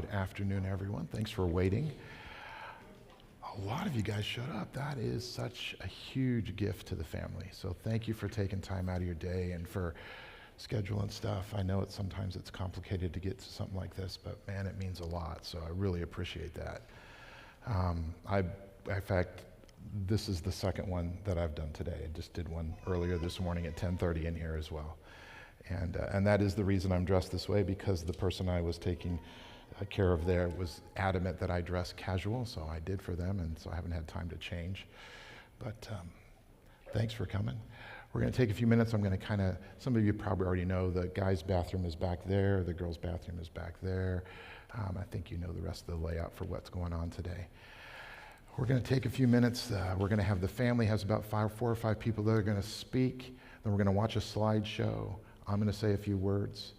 Good afternoon, everyone. Thanks for waiting. A lot of you guys showed up. That is such a huge gift to the family. So thank you for taking time out of your day and for scheduling stuff. I know sometimes it's complicated to get to something like this, but man, it means a lot. So I really appreciate that. In fact, this is the second one that I've done today. I just did one earlier this morning at 10:30 in here as well. And that is the reason I'm dressed this way, because the person I was taking care of there was adamant that I dress casual, so I did for them, and so I haven't had time to change. But thanks for coming. We're going to take a few minutes. I'm going to some of you probably already know the guys' bathroom is back there, the girls' bathroom is back there. I think you know the rest of the layout for what's going on today. We're going to take a few minutes. We're going to have the family, has about 4 or 5 people that are going to speak. Then we're going to watch a slideshow. I'm going to say a few words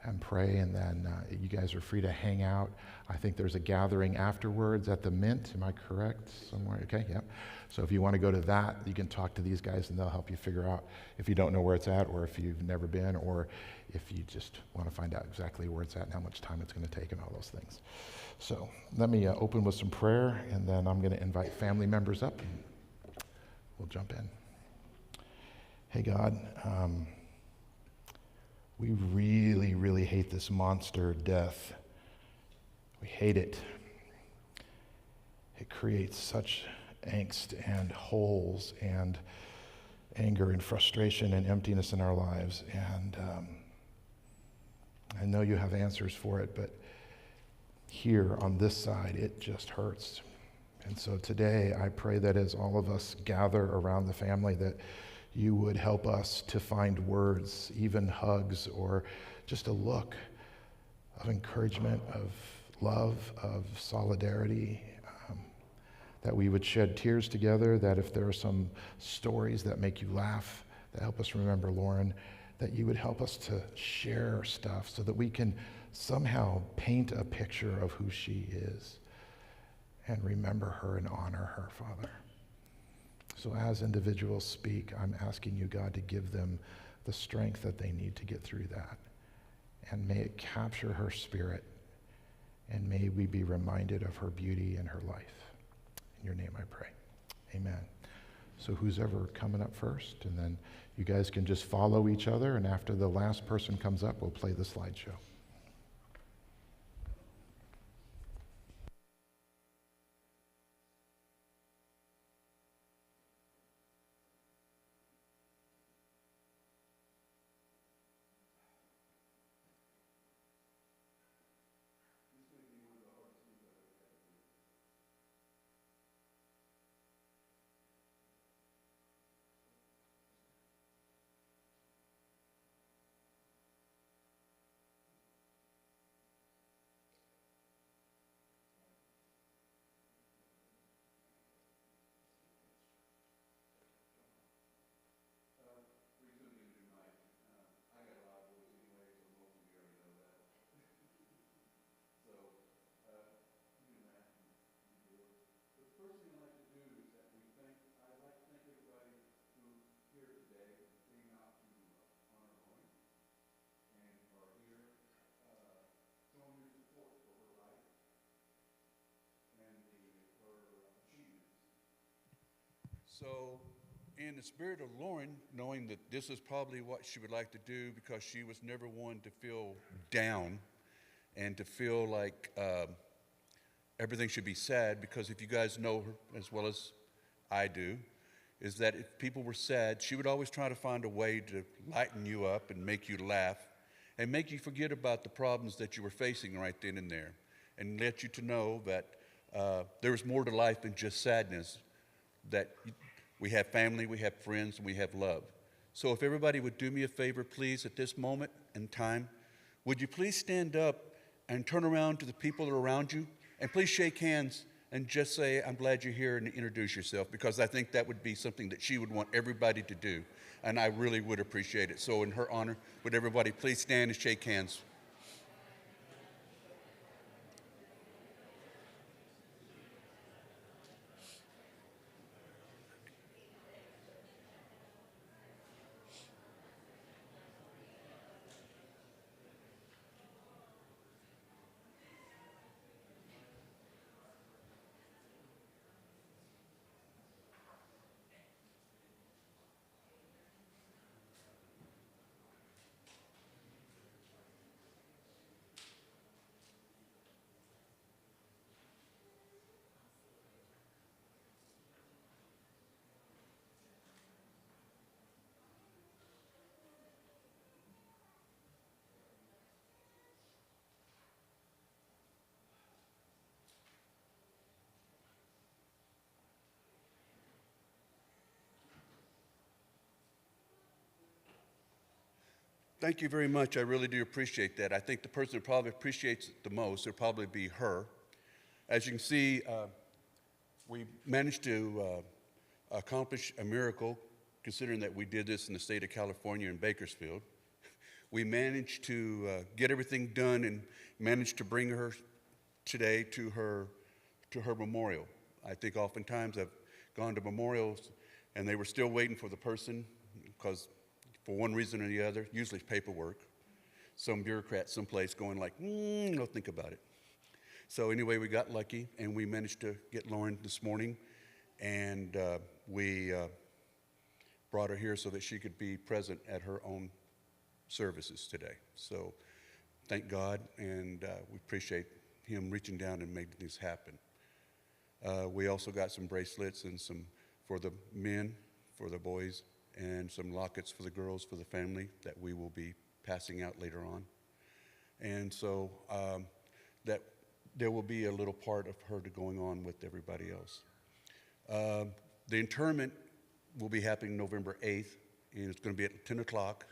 and pray, and then you guys are free to hang out. I think there's a gathering afterwards at the Mint. Am I correct? Somewhere? Okay, yeah. So if you want to go to that, you can talk to these guys, and they'll help you figure out if you don't know where it's at, or if you've never been, or if you just want to find out exactly where it's at and how much time it's going to take and all those things. So let me open with some prayer, and then I'm going to invite family members up, and we'll jump in. Hey, God. We really, really hate this monster death. We hate it. It creates such angst and holes and anger and frustration and emptiness in our lives. And I know you have answers for it, but here on this side, it just hurts. And so today, I pray that as all of us gather around the family, that you would help us to find words, even hugs, or just a look of encouragement, of love, of solidarity, that we would shed tears together, that if there are some stories that make you laugh, that help us remember Lauren, that you would help us to share stuff so that we can somehow paint a picture of who she is and remember her and honor her, Father. So as individuals speak, I'm asking you, God, to give them the strength that they need to get through that. And may it capture her spirit, and may we be reminded of her beauty and her life. In your name I pray. Amen. So who's ever coming up first? And then you guys can just follow each other, and after the last person comes up, we'll play the slideshow. So, in the spirit of Lauren, knowing that this is probably what she would like to do, because she was never one to feel down and to feel like everything should be sad, because if you guys know her as well as I do, is that if people were sad, she would always try to find a way to lighten you up and make you laugh and make you forget about the problems that you were facing right then and there, and let you to know that there is more to life than just sadness, that we have family, we have friends, and we have love. So if everybody would do me a favor, please, at this moment in time, would you please stand up and turn around to the people that are around you, and please shake hands and just say, I'm glad you're here, and introduce yourself, because I think that would be something that she would want everybody to do, and I really would appreciate it. So in her honor, would everybody please stand and shake hands? Thank you very much. I really do appreciate that. I think the person who probably appreciates it the most will probably be her. As you can see, we managed to accomplish a miracle, considering that we did this in the state of California in Bakersfield. We managed to get everything done and managed to bring her today to her memorial. I think oftentimes I've gone to memorials and they were still waiting for the person because for one reason or the other, usually it's paperwork, some bureaucrat someplace going like, no, think about it. So anyway, we got lucky and we managed to get Lauren this morning, and we brought her here so that she could be present at her own services today. So thank God, and we appreciate him reaching down and making this happen. We also got some bracelets and some for the men, for the boys, and some lockets for the girls, for the family, that we will be passing out later on. And so that there will be a little part of her going on with everybody else. The interment will be happening November 8th, and it's going to be at 10 o'clock.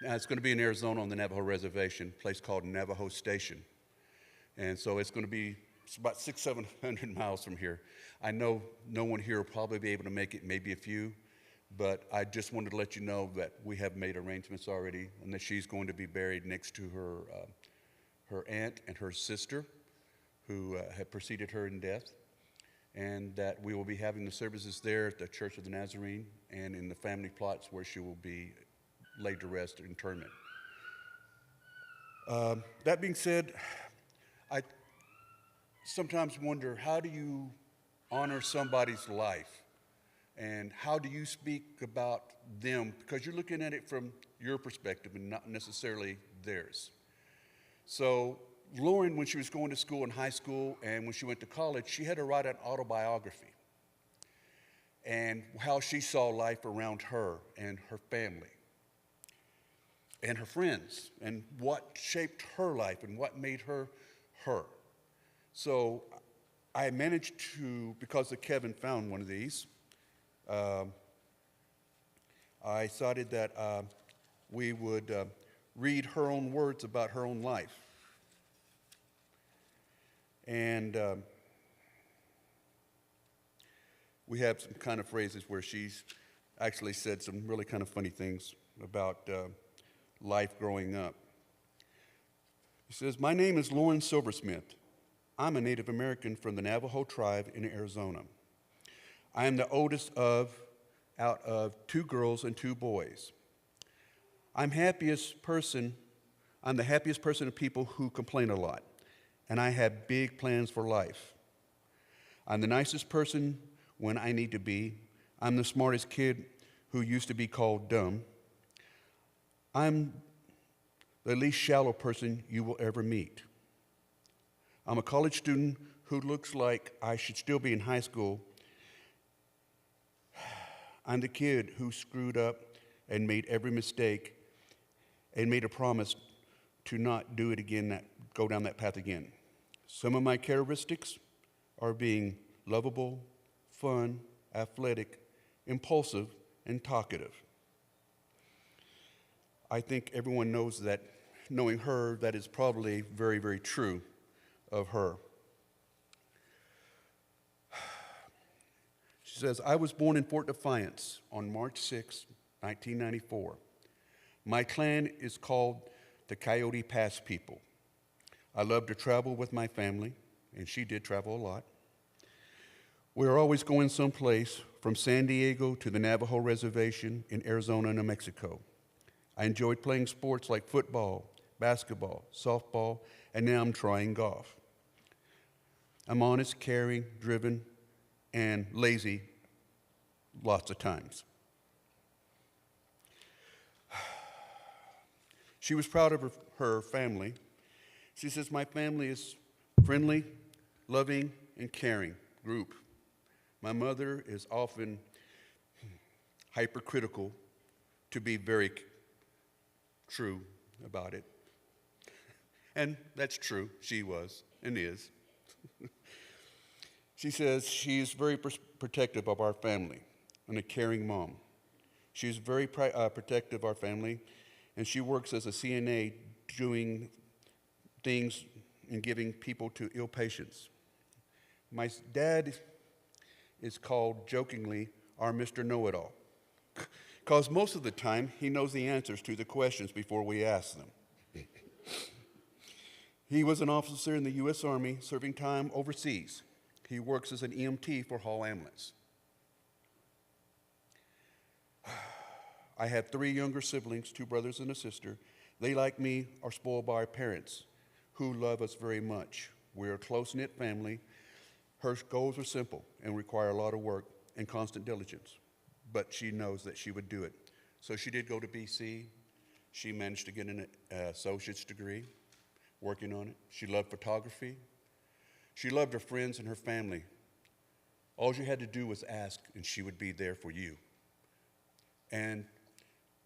Now, it's going to be in Arizona on the Navajo Reservation, a place called Navajo Station. And so it's about 600-700 miles from here. I know no one here will probably be able to make it, maybe a few, but I just wanted to let you know that we have made arrangements already, and that she's going to be buried next to her aunt and her sister, who had preceded her in death, and that we will be having the services there at the Church of the Nazarene and in the family plots where she will be laid to rest or interment. That being said, I sometimes wonder, how do you honor somebody's life? And how do you speak about them? Because you're looking at it from your perspective and not necessarily theirs. So Lauren, when she was going to school in high school and when she went to college, she had to write an autobiography and how she saw life around her and her family and her friends and what shaped her life and what made her her. So I managed to, because of Kevin found one of these, I decided that we would read her own words about her own life. And we have some kind of phrases where she's actually said some really kind of funny things about life growing up. She says, "My name is Lauren Silversmith. I'm a Native American from the Navajo tribe in Arizona. I am the oldest out of 2 girls and 2 boys. I'm the happiest person of people who complain a lot, and I have big plans for life. I'm the nicest person when I need to be. I'm the smartest kid who used to be called dumb. I'm the least shallow person you will ever meet. I'm a college student who looks like I should still be in high school. I'm the kid who screwed up and made every mistake and made a promise to not do it again, go down that path again. Some of my characteristics are being lovable, fun, athletic, impulsive, and talkative. I think everyone knows that, knowing her, that is probably very, very true of her. She says, I was born in Fort Defiance on March 6, 1994. My clan is called the Coyote Pass people. I love to travel with my family, and she did travel a lot. We are always going someplace, from San Diego to the Navajo Reservation in Arizona and New Mexico. I enjoyed playing sports like football, basketball, softball, and now I'm trying golf. I'm honest, caring, driven, and lazy lots of times. She was proud of her family. She says, my family is friendly, loving, and caring group. My mother is often hypercritical, to be very true about it. And that's true. She was and is. She says she is very protective of our family and a caring mom. She's very protective of our family and she works as a CNA doing things and giving people to ill patients. My dad is called jokingly our Mr. Know-It-All, because most of the time he knows the answers to the questions before we ask them. He was an officer in the U.S. Army serving time overseas. He works as an EMT for Hall Ambulance. I have 3 younger siblings, 2 brothers and a sister. They, like me, are spoiled by our parents, who love us very much. We're a close-knit family. Her goals are simple and require a lot of work and constant diligence, but she knows that she would do it. So she did go to BC. She managed to get an associate's degree, working on it. She loved photography. She loved her friends and her family. All you had to do was ask, and she would be there for you. And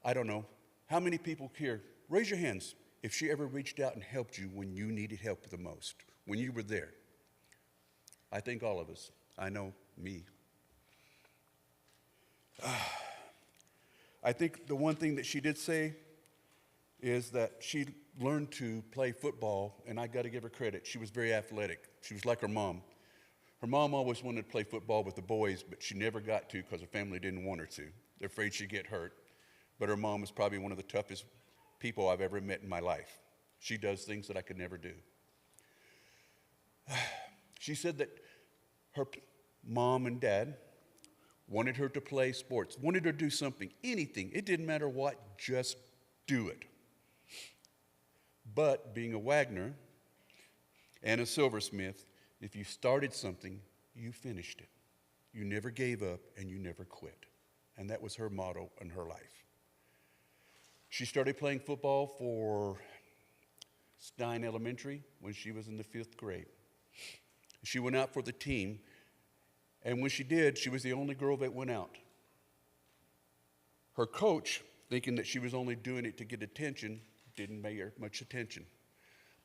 I don't know, how many people here, raise your hands, if she ever reached out and helped you when you needed help the most, when you were there. I think all of us. I know me. I think the one thing that she did say is that she learned to play football, and I got to give her credit. She was very athletic. She was like her mom. Her mom always wanted to play football with the boys, but she never got to because her family didn't want her to. They're afraid she'd get hurt. But her mom is probably one of the toughest people I've ever met in my life. She does things that I could never do. She said that her mom and dad wanted her to play sports, wanted her to do something, anything. It didn't matter what, just do it. But being a Wagner and a Silversmith, if you started something, you finished it. You never gave up and you never quit. And that was her motto in her life. She started playing football for Stein Elementary when she was in the 5th grade. She went out for the team, and when she did, she was the only girl that went out. Her coach, thinking that she was only doing it to get attention, didn't pay her much attention.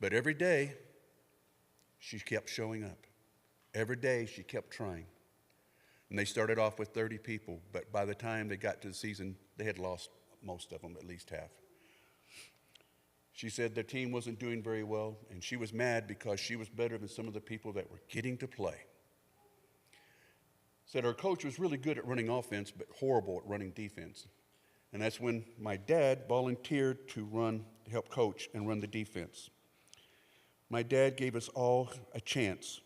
But every day, she kept showing up. Every day, she kept trying. And they started off with 30 people, but by the time they got to the season, they had lost most of them, at least half. She said their team wasn't doing very well, and she was mad because she was better than some of the people that were getting to play. Said her coach was really good at running offense, but horrible at running defense. And that's when my dad volunteered to help coach and run the defense. My dad gave us all a chance,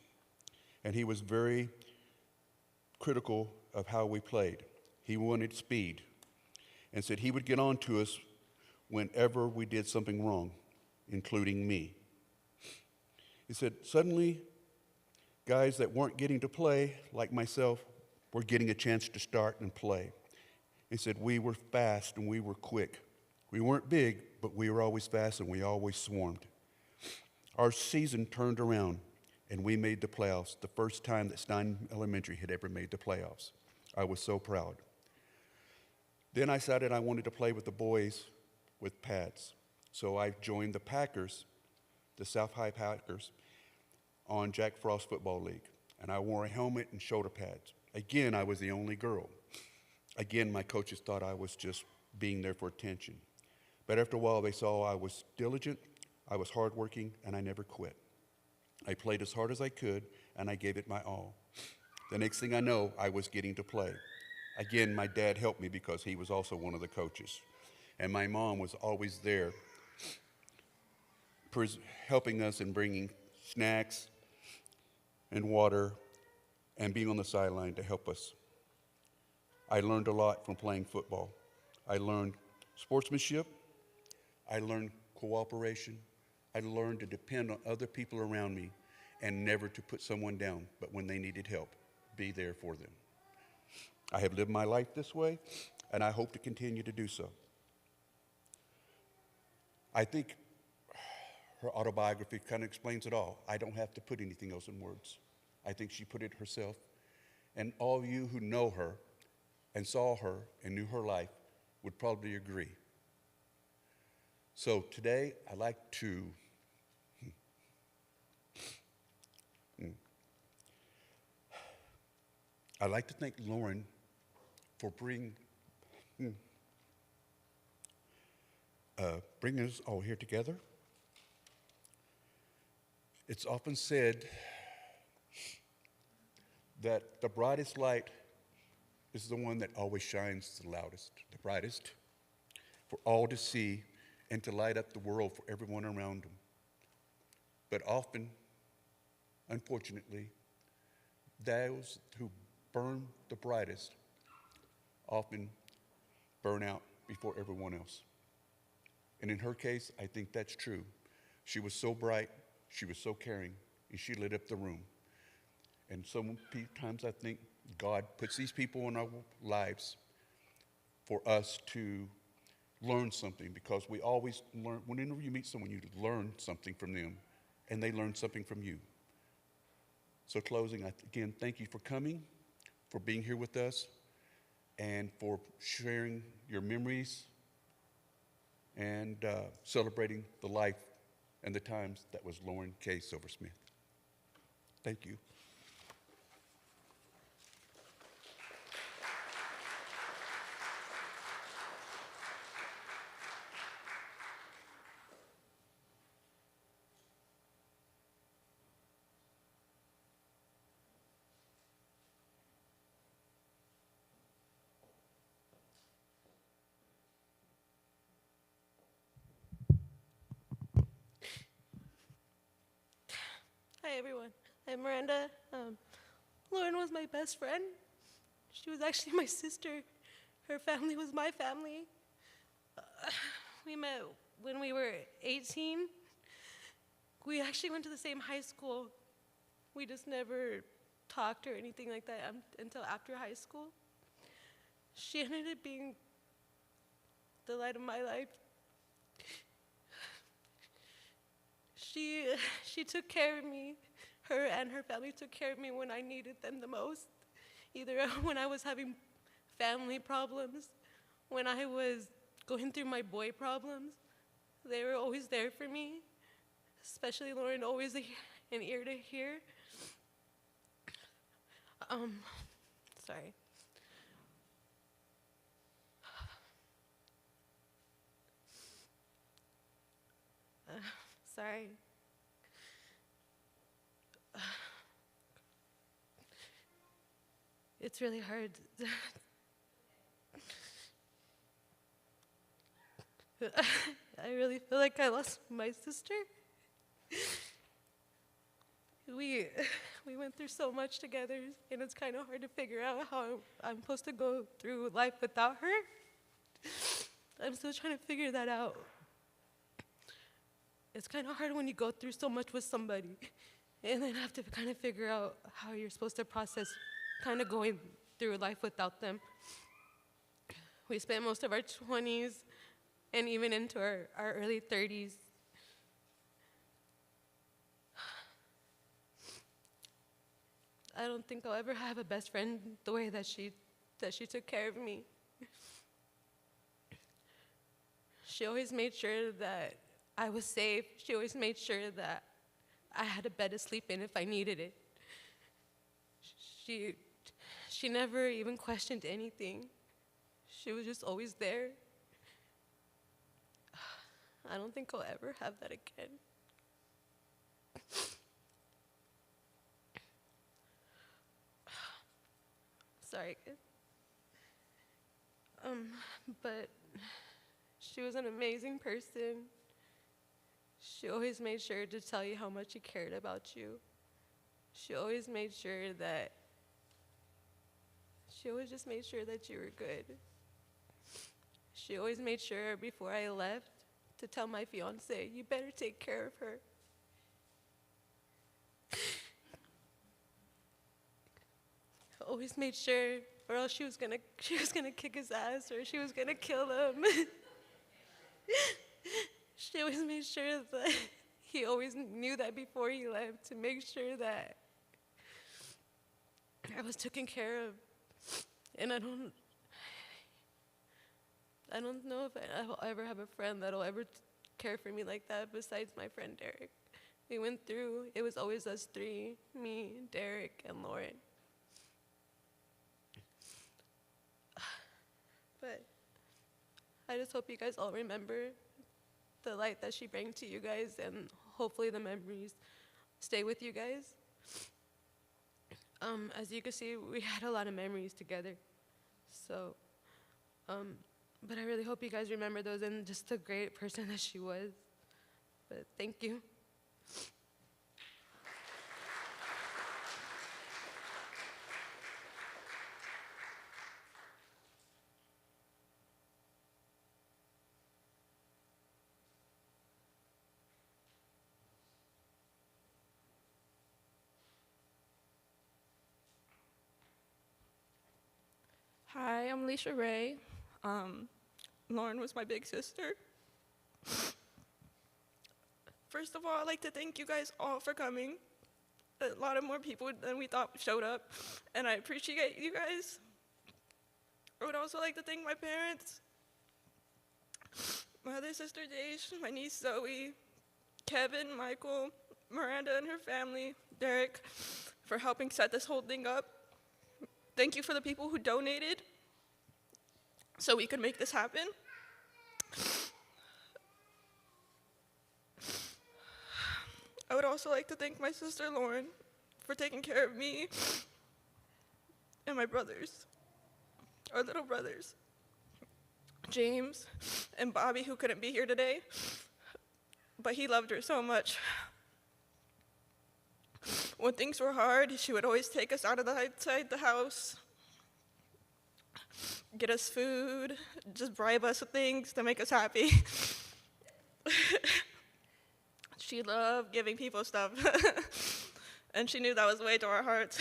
and he was very critical of how we played. He wanted speed and said he would get on to us whenever we did something wrong, including me. He said, suddenly, guys that weren't getting to play, like myself, were getting a chance to start and play. He said, we were fast and we were quick. We weren't big, but we were always fast and we always swarmed. Our season turned around and we made the playoffs, the first time that Stein Elementary had ever made the playoffs. I was so proud. Then I decided I wanted to play with the boys with pads. So I joined the Packers, the South High Packers, on Jack Frost Football League. And I wore a helmet and shoulder pads. Again, I was the only girl. Again, my coaches thought I was just being there for attention. But after a while, they saw I was diligent, I was hardworking, and I never quit. I played as hard as I could, and I gave it my all. The next thing I know, I was getting to play. Again, my dad helped me because he was also one of the coaches. And my mom was always there helping us and bringing snacks and water and being on the sideline to help us. I learned a lot from playing football. I learned sportsmanship. I learned cooperation. I learned to depend on other people around me and never to put someone down, but when they needed help, be there for them. I have lived my life this way, and I hope to continue to do so. I think her autobiography kind of explains it all. I don't have to put anything else in words. I think she put it herself. And all of you who know her and saw her and knew her life would probably agree. So today, I'd like to thank Lauren for bringing bringing us all here together. It's often said that the brightest light is the one that always shines the loudest, the brightest, for all to see and to light up the world for everyone around them. But often, unfortunately, those who burn the brightest often burn out before everyone else. And in her case, I think that's true. She was so bright, she was so caring, and she lit up the room. And sometimes I think God puts these people in our lives for us to learn something, because we always learn. Whenever you meet someone, you learn something from them, and they learn something from you. So closing, again, thank you for coming, for being here with us, and for sharing your memories and celebrating the life and the times that was Lauren Kaye Silversmith. Thank you. Hi everyone, I'm Miranda. Lauren was my best friend. She was actually my sister. Her family was my family. We met when we were 18. We actually went to the same high school. We just never talked or anything like that until after high school. She ended up being the light of my life. She took care of me. Her and her family took care of me when I needed them the most. Either when I was having family problems, when I was going through my boy problems, they were always there for me. Especially Lauren, always an ear to hear. Sorry. Sorry. It's really hard. I really feel like I lost my sister. We went through so much together, and it's kind of hard to figure out how I'm supposed to go through life without her. I'm still trying to figure that out. It's kind of hard when you go through so much with somebody and then have to kind of figure out how you're supposed to process kind of going through life without them. We spent most of our 20s and even into our early 30s. I don't think I'll ever have a best friend the way that she took care of me. She always made sure that I was safe. She always made sure that I had a bed to sleep in if I needed it. She never even questioned anything. She was just always there. I don't think I'll ever have that again. Sorry. But she was an amazing person. She always made sure to tell you how much she cared about you. She always made sure that, she always just made sure that you were good. She always made sure before I left to tell my fiance, you better take care of her. Always made sure, or else she was gonna kick his ass, or she was gonna kill him. She always made sure that he always knew that before he left, to make sure that I was taken care of. And I don't know if I'll ever have a friend that'll ever care for me like that besides my friend Derek. We went through, it was always us three, me, Derek, and Lauren. But I just hope you guys all remember the light that she brings to you guys, and hopefully the memories stay with you guys. As you can see, we had a lot of memories together. So, but I really hope you guys remember those and just the great person that she was. But thank you. Hi, I'm Alicia Ray. Lauren was my big sister. First of all, I'd like to thank you guys all for coming. A lot of more people than we thought showed up, and I appreciate you guys. I would also like to thank my parents, my other sister Daesh, my niece Zoe, Kevin, Michael, Miranda and her family, Derek, for helping set this whole thing up. Thank you for the people who donated so we could make this happen. I would also like to thank my sister Lauren for taking care of me and my brothers, our little brothers, James and Bobby, who couldn't be here today, but he loved her so much. When things were hard, she would always take us outside the house, get us food, just bribe us with things to make us happy. She loved giving people stuff, and she knew that was way to our hearts.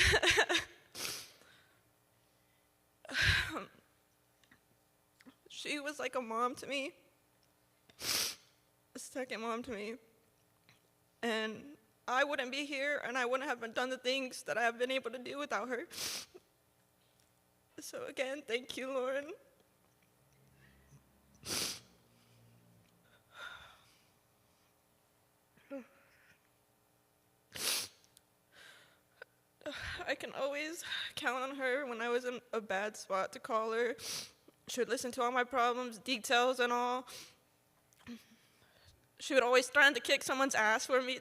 She was like a mom to me, a second mom to me, and I wouldn't be here, and I wouldn't have done the things that I have been able to do without her. So again, thank you, Lauren. I can always count on her when I was in a bad spot to call her. She would listen to all my problems, details and all. She would always threaten to kick someone's ass for me.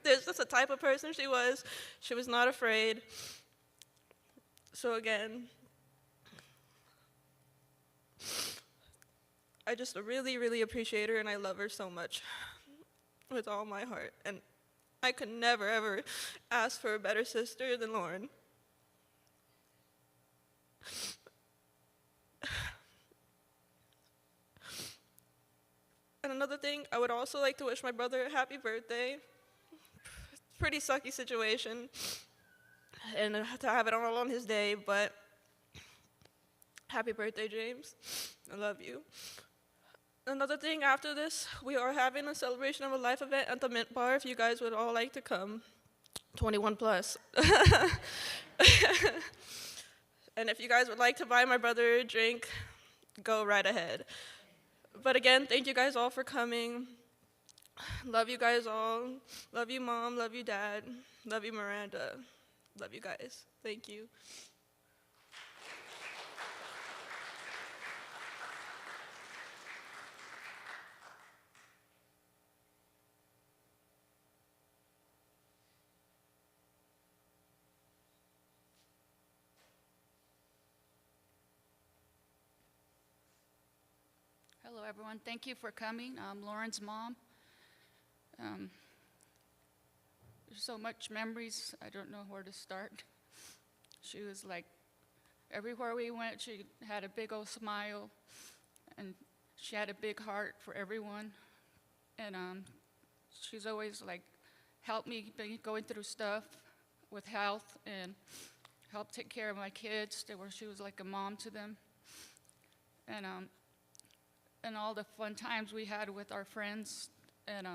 There's just the type of person she was. She was not afraid. So again, I just really, really appreciate her, and I love her so much with all my heart. And I could never, ever ask for a better sister than Lauren. And another thing, I would also like to wish my brother a happy birthday. Pretty sucky situation, and to have it all on his day, but happy birthday, James. I love you. Another thing, after this, we are having a celebration of a life event at the Mint Bar, if you guys would all like to come. 21 plus. And if you guys would like to buy my brother a drink, go right ahead. But again, thank you guys all for coming. Love you guys all. Love you, Mom. Love you, Dad. Love you, Miranda. Love you guys. Thank you. Hello, everyone. Thank you for coming. I'm Lauren's mom. There's so much memories, I don't know where to start. She was like, everywhere we went, she had a big old smile, and she had a big heart for everyone. And she's always like helped me going through stuff with health and helped take care of my kids. She was like a mom to them. And all the fun times we had with our friends, and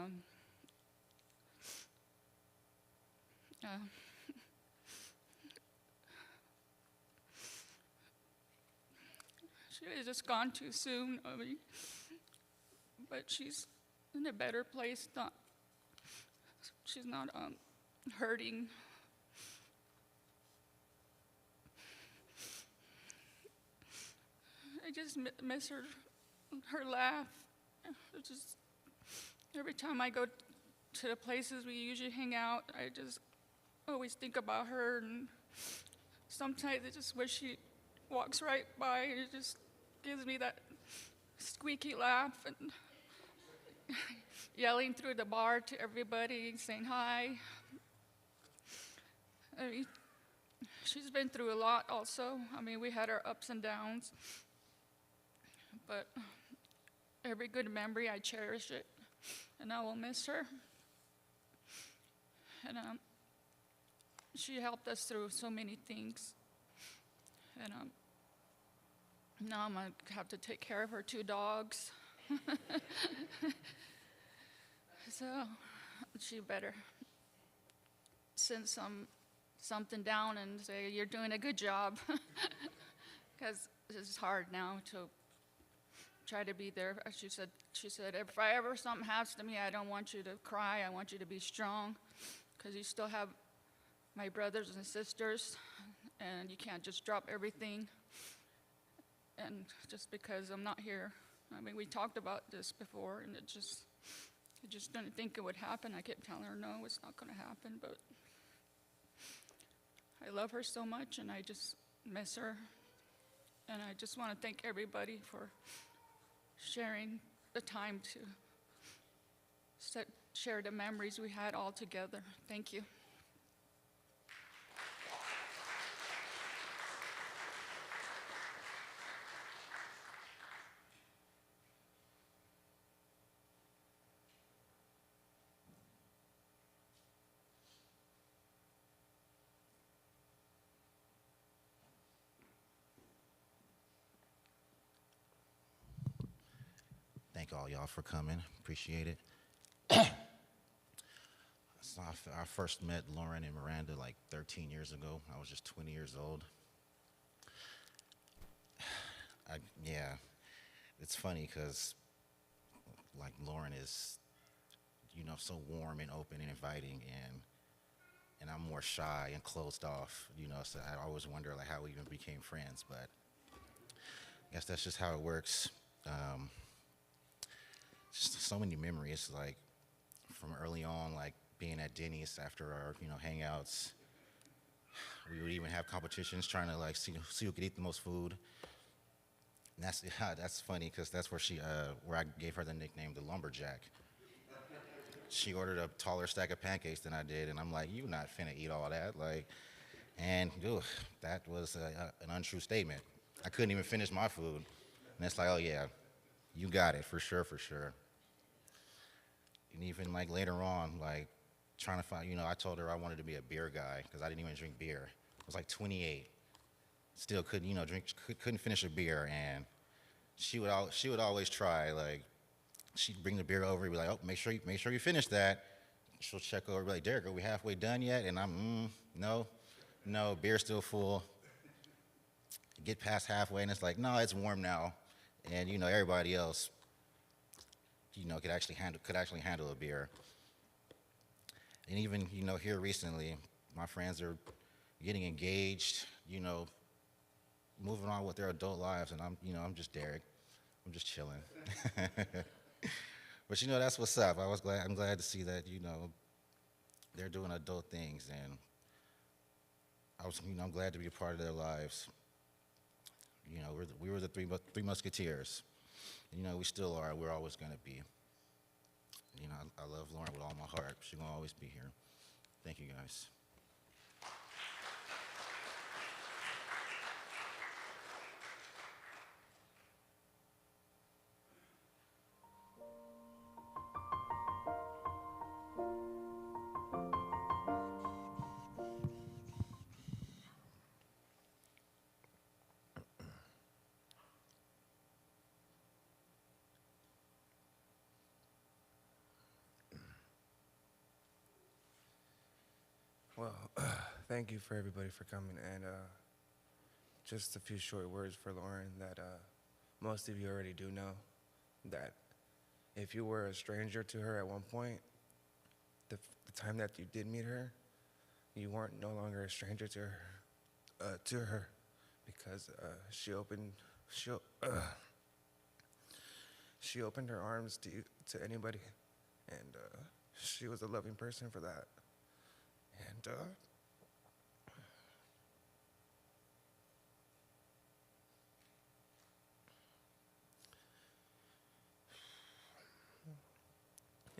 she has just gone too soon. I mean, but she's in a better place. She's not hurting. I just miss her laugh. It's just every time I go to the places we usually hang out, I just always think about her, and sometimes I just wish she walks right by, and it just gives me that squeaky laugh, and yelling through the bar to everybody, saying hi. I mean, she's been through a lot also. I mean, we had our ups and downs, but every good memory, I cherish it, and I will miss her. And she helped us through so many things. And now I'm going to have to take care of her 2 dogs. So she better send something down and say, you're doing a good job. Because it's hard now to try to be there. She said, if I ever something happens to me, I don't want you to cry. I want you to be strong, because you still have my brothers and sisters, and you can't just drop everything. And just because I'm not here, I mean, we talked about this before, and I just didn't think it would happen. I kept telling her, no, it's not going to happen, but I love her so much, and I just miss her. And I just want to thank everybody for sharing the time to share the memories we had all together. Thank you. Thank all y'all for coming. Appreciate it. So I first met Lauren and Miranda like 13 years ago. I was just 20 years old. Yeah, it's funny because like Lauren is, so warm and open and inviting, and I'm more shy and closed off, so I always wonder like how we even became friends, but I guess that's just how it works. Just so many memories, like from early on, like being at Denny's after our, hangouts. We would even have competitions trying to like see who could eat the most food. And that's funny because that's where where I gave her the nickname, the Lumberjack. She ordered a taller stack of pancakes than I did, and I'm like, "You not finna eat all that?" And that was an untrue statement. I couldn't even finish my food, and it's like, "Oh yeah, you got it for sure, for sure." And even like later on, like trying to find, I told her I wanted to be a beer guy because I didn't even drink beer. I was like 28, still couldn't, couldn't finish a beer, and she would always try. Like she'd bring the beer over, and be like, "Oh, make sure you finish that." She'll check over, be like, "Derek, are we halfway done yet?" And I'm, no, beer's still full. Get past halfway, and it's like, "No, it's warm now," and everybody else, could actually handle a beer. And even, here recently, my friends are getting engaged, moving on with their adult lives, and I'm just Derek. I'm just chilling. But that's what's up. I'm glad to see that, they're doing adult things, and I'm glad to be a part of their lives. We were the three musketeers. We still are. We're always going to be. I love Lauren with all my heart. She's going to always be here. Thank you, guys. Well, thank you for everybody for coming, and just a few short words for Lauren that most of you already do know, that if you were a stranger to her at one point, the time that you did meet her, you weren't no longer a stranger to her, because she opened her arms to anybody And she was a loving person for that.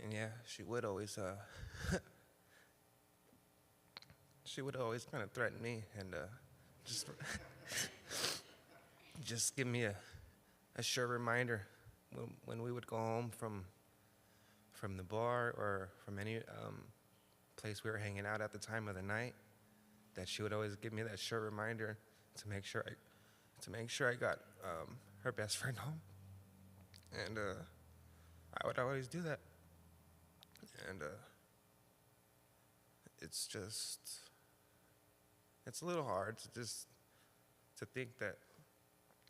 And yeah, she would always she would always kind of threaten me and just just give me a sure reminder when we would go home from the bar or from any place we were hanging out at the time of the night, that she would always give me that sure reminder to make sure I got her best friend home. And I would always do that. And it's a little hard to think that,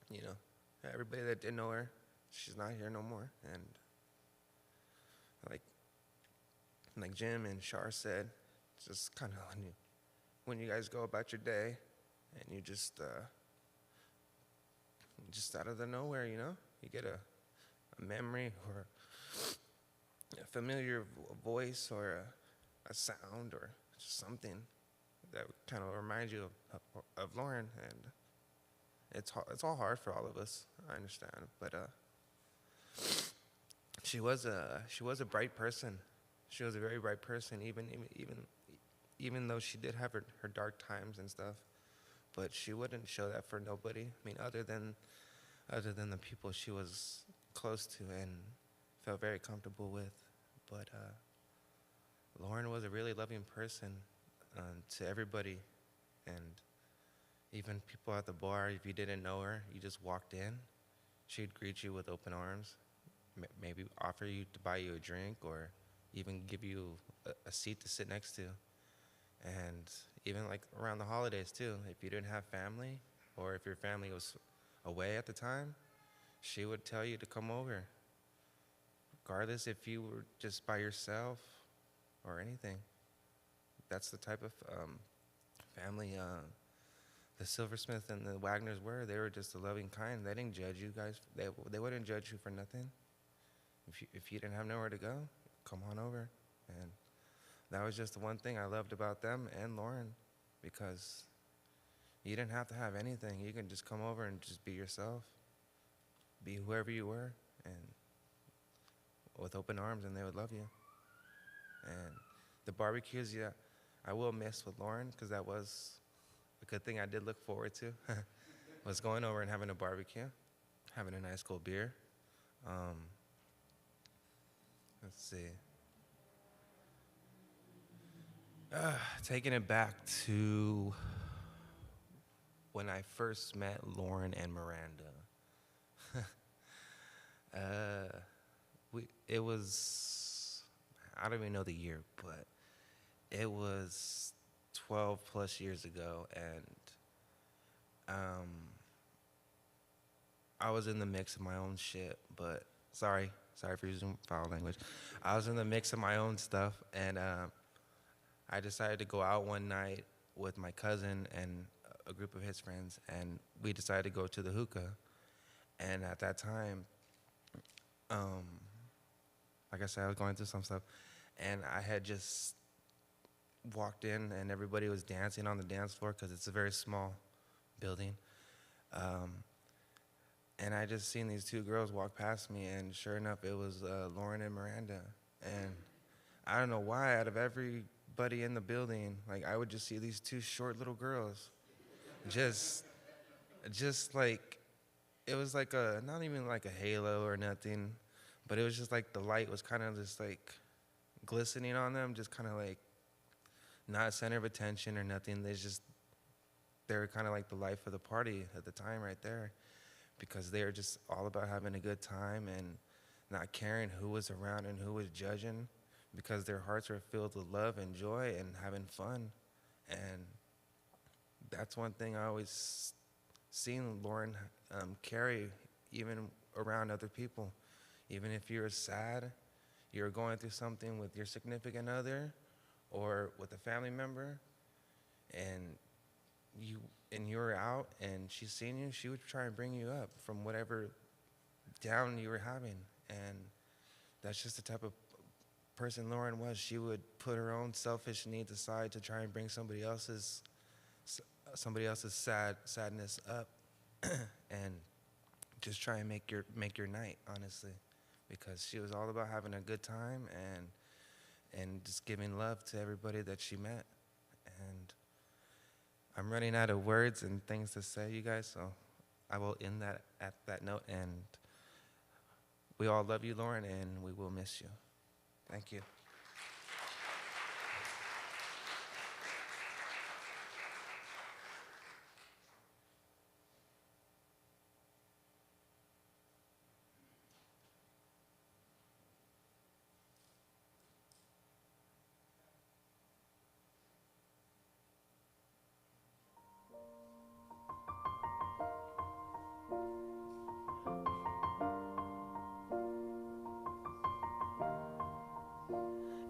you know, everybody that did know her, she's not here no more. And like Jim and Shar said, it's just kind of when you guys go about your day and you just out of the nowhere, you know, you get a memory or a familiar voice or a sound or just something that kind of reminds you of Lauren. And it's all hard for all of us, I understand, but she was a bright person. She was a very bright person, even though she did have her dark times and stuff. But she wouldn't show that for nobody. I mean, other than the people she was close to and felt very comfortable with. But Lauren was a really loving person to everybody, and even people at the bar. If you didn't know her, you just walked in, she'd greet you with open arms, maybe offer you to buy you a drink or even give you a seat to sit next to. And even like around the holidays too, if you didn't have family or if your family was away at the time, she would tell you to come over, regardless if you were just by yourself or anything. That's the type of family the Silversmith and the Wagners were. They were just a loving kind. They didn't judge you guys. They wouldn't judge you for nothing. If you didn't have nowhere to go, come on over. And that was just the one thing I loved about them and Lauren, because you didn't have to have anything. You can just come over and just be yourself, be whoever you were, and with open arms, and they would love you. And the barbecues, yeah, I will miss with Lauren, because that was a good thing I did look forward to, was going over and having a barbecue, having a nice cold beer. Let's see. Taking it back to when I first met Lauren and Miranda. It was, I don't even know the year, but it was 12 plus years ago, and I was in the mix of my own shit, but sorry for using foul language. I was in the mix of my own stuff, and I decided to go out one night with my cousin and a group of his friends, and we decided to go to the hookah. And at that time, like I said, I was going through some stuff, and I had just walked in, and everybody was dancing on the dance floor because it's a very small building. And I just seen these two girls walk past me, and sure enough, it was Lauren and Miranda. And I don't know why, out of everybody in the building, like, I would just see these two short little girls, just like, it was like not even like a halo or nothing, but it was just like the light was kind of just like glistening on them, just kind of like not a center of attention or nothing. They were kind of like the life of the party at the time right there, because they were just all about having a good time and not caring who was around and who was judging, because their hearts were filled with love and joy and having fun. And that's one thing I always seen Lauren carry, even around other people. Even if you're sad, you're going through something with your significant other or with a family member, and you're out and she's seen you, she would try and bring you up from whatever down you were having. And that's just the type of person Lauren was, she would put her own selfish needs aside to try and bring somebody else's sadness up, and just try and make your night, honestly, because she was all about having a good time and just giving love to everybody that she met. And I'm running out of words and things to say, you guys, so I will end that at that note. And we all love you, Lauren, and we will miss you. Thank you.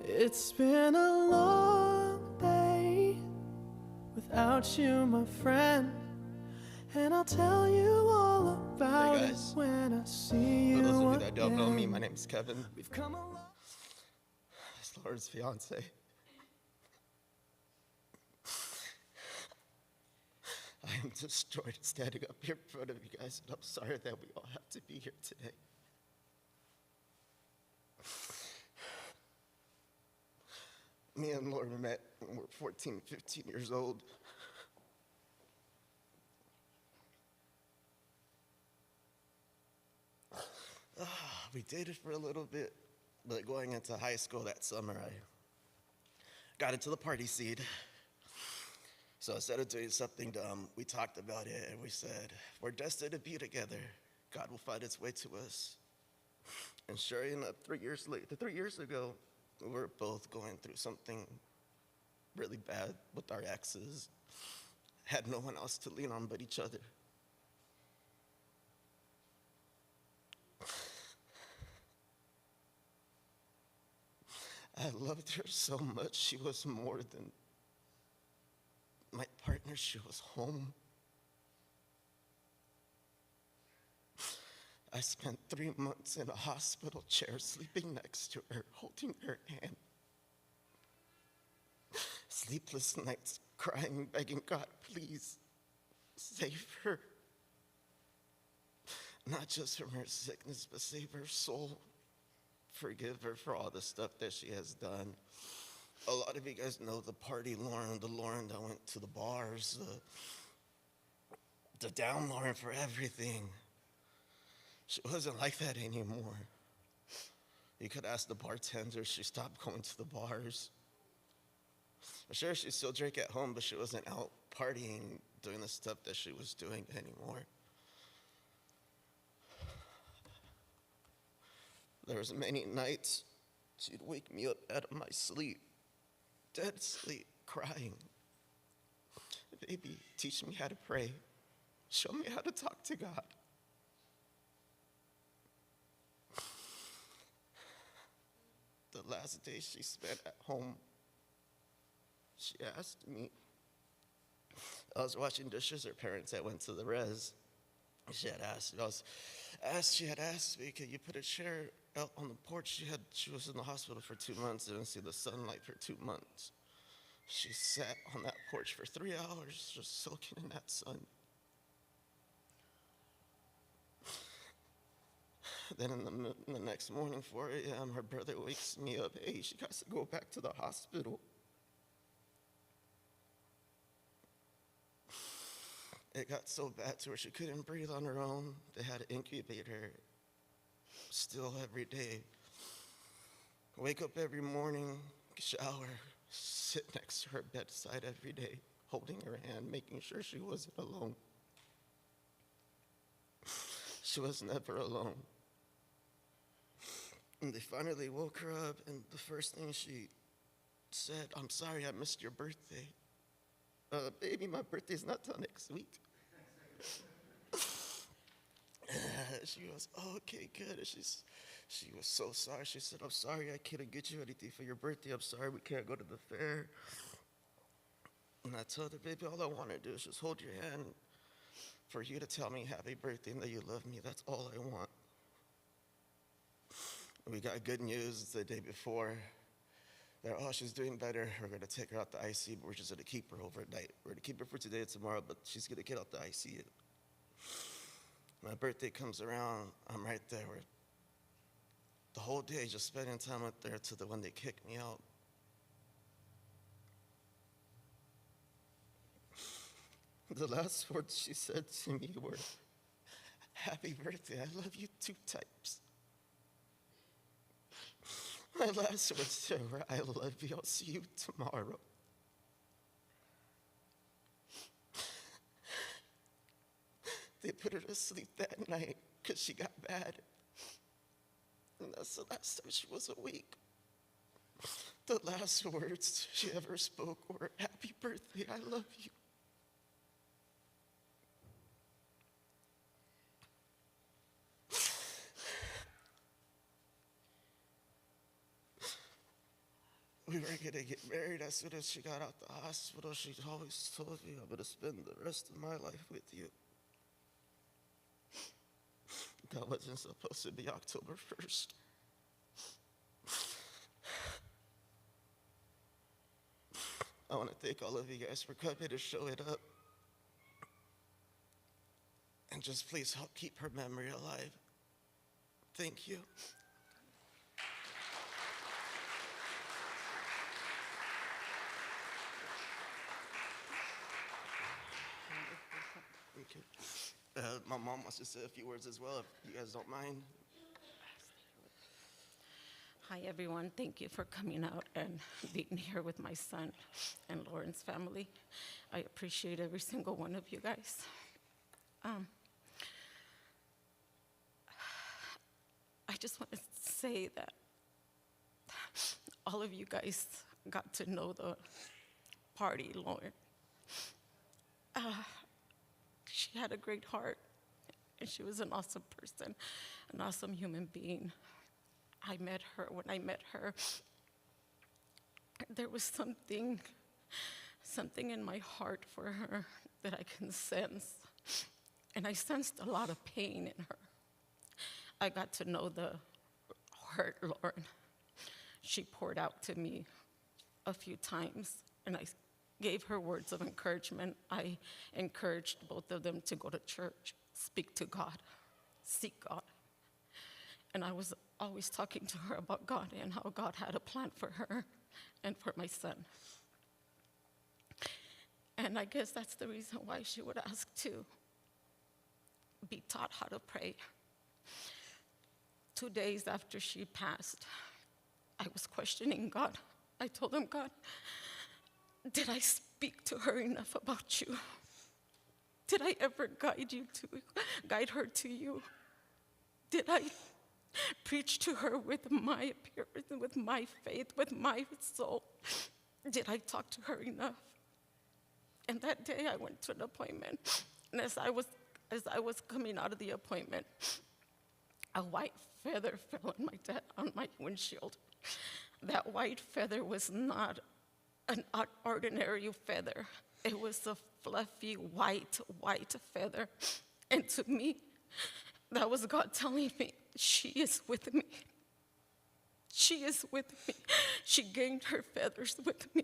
It's been a long day without you, my friend, and I'll tell you all about Hey it guys. when I see you For those of you again. that don't know me, my name's Kevin. We've come a long It's Laura's fiance. I am destroyed standing up here in front of you guys, and I'm sorry that we all have to be here today. Me and Laura met when we were 14, 15 years old. We dated for a little bit, but going into high school that summer, I got into the party scene. So instead of doing something dumb, we talked about it and we said, we're destined to be together. God will find its way to us. And sure enough, 3 years ago, we were both going through something really bad with our exes. Had no one else to lean on but each other. I loved her so much. She was more than my partner. She was home. I spent 3 months in a hospital chair, sleeping next to her, holding her hand. Sleepless nights, crying, begging God, please save her. Not just from her sickness, but save her soul. Forgive her for all the stuff that she has done. A lot of you guys know the party Lauren, the Lauren that went to the bars, the down Lauren for everything. She wasn't like that anymore. You could ask the bartender, she stopped going to the bars. I'm sure she still drank at home, but she wasn't out partying, doing the stuff that she was doing anymore. There was many nights she'd wake me up out of my sleep, dead sleep, crying. Baby, teach me how to pray. Show me how to talk to God. The last day she spent at home, she asked me, I was washing dishes, her parents had went to the res. She had asked me, could you put a chair out on the porch? She was in the hospital for 2 months, didn't see the sunlight for 2 months. She sat on that porch for 3 hours, just soaking in that sun. Then in the next morning, 4 a.m., her brother wakes me up. Hey, she got to go back to the hospital. It got so bad to where she couldn't breathe on her own. They had to incubate her still every day. Wake up every morning, shower, sit next to her bedside every day, holding her hand, making sure she wasn't alone. She was never alone. And they finally woke her up, and the first thing she said, I'm sorry I missed your birthday. Baby, my birthday's not till next week. She goes, oh, okay, good. And she was so sorry. She said, I'm sorry I couldn't get you anything for your birthday. I'm sorry we can't go to the fair. And I told her, baby, all I want to do is just hold your hand for you to tell me happy birthday and that you love me. That's all I want. We got good news the day before that, oh, she's doing better. We're going to take her out the ICU, but we're just going to keep her overnight. We're going to keep her for today and tomorrow, but she's going to get out the ICU. My birthday comes around, I'm right there. We're the whole day just spending time out there to the when they kick me out. The last words she said to me were, "Happy birthday, I love you 2 times." My last words to her were, "I love you, I'll see you tomorrow." They put her to sleep that night because she got bad. And that's the last time she was awake. The last words she ever spoke were, "Happy birthday, I love you." We were gonna get married as soon as she got out the hospital. She always told me, "I'm gonna spend the rest of my life with you." That wasn't supposed to be October 1st. I want to thank all of you guys for coming and showing up. And just please help keep her memory alive. Thank you. Thank you. My mom wants to say a few words as well, if you guys don't mind. Hi, everyone. Thank you for coming out and being here with my son and Lauren's family. I appreciate every single one of you guys. I just want to say that all of you guys got to know the party, Lauren. She had a great heart, and she was an awesome person, an awesome human being. When I met her, there was something in my heart for her that I can sense, and I sensed a lot of pain in her. I got to know the hurt Lauren. She poured out to me a few times, and I gave her words of encouragement. I encouraged both of them to go to church, speak to God, seek God. And I was always talking to her about God and how God had a plan for her and for my son. And I guess that's the reason why she would ask to be taught how to pray. 2 days after she passed, I was questioning God. I told him, "God, did I speak to her enough about you? Did I ever guide her to you? Did I preach to her with my appearance, with my faith, with my soul? Did I talk to her enough?" And that day I went to an appointment, and as I was coming out of the appointment, a white feather fell on my windshield. That white feather was not an ordinary feather. It was a fluffy white feather. And to me, that was God telling me, she is with me. She is with me. She gained her feathers with me.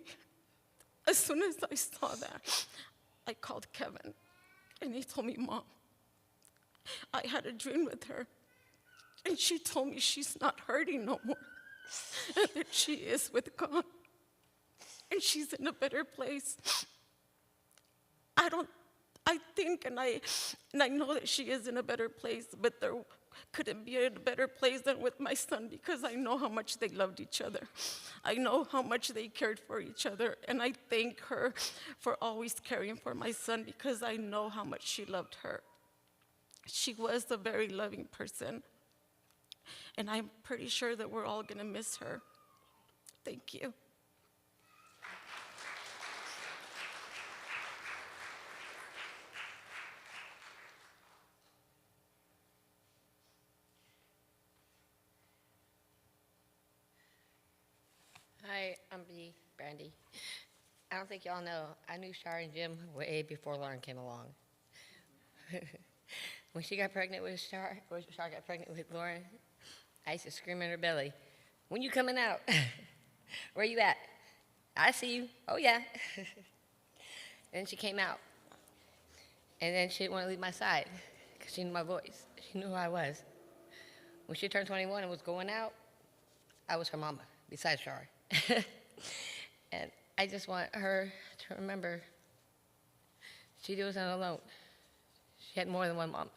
As soon as I saw that, I called Kevin, and he told me, "Mom, I had a dream with her, and she told me she's not hurting no more, and that she is with God, and she's in a better place." I think, and I know that she is in a better place, but there couldn't be a better place than with my son, because I know how much they loved each other. I know how much they cared for each other, and I thank her for always caring for my son, because I know how much she loved her. She was a very loving person, and I'm pretty sure that we're all gonna miss her. Thank you. Hi, I'm Brandy. I don't think y'all know, I knew Shar and Jim way before Lauren came along. When she got pregnant with Shar, or Shar got pregnant with Lauren, I used to scream in her belly, "When you coming out? Where you at? I see you. Oh, yeah." Then she came out. And then she didn't want to leave my side because she knew my voice. She knew who I was. When she turned 21 and was going out, I was her mama, besides Shar. And I just want her to remember she wasn't alone. She had more than one mama.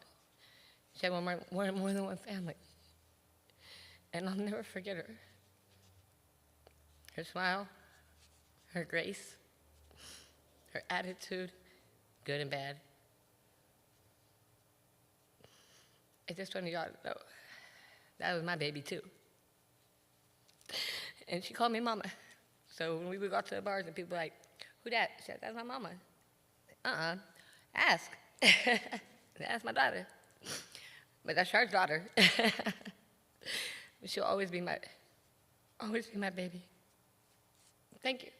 She had more than one family. And I'll never forget her. Her smile, her grace, her attitude, good and bad. I just wanted y'all to know that was my baby too. And she called me mama. So when we would go out to the bars and people were like, "Who that?" She said, "That's my mama." Ask. That's my daughter. But that's Shar's daughter. She'll always be my baby. Thank you.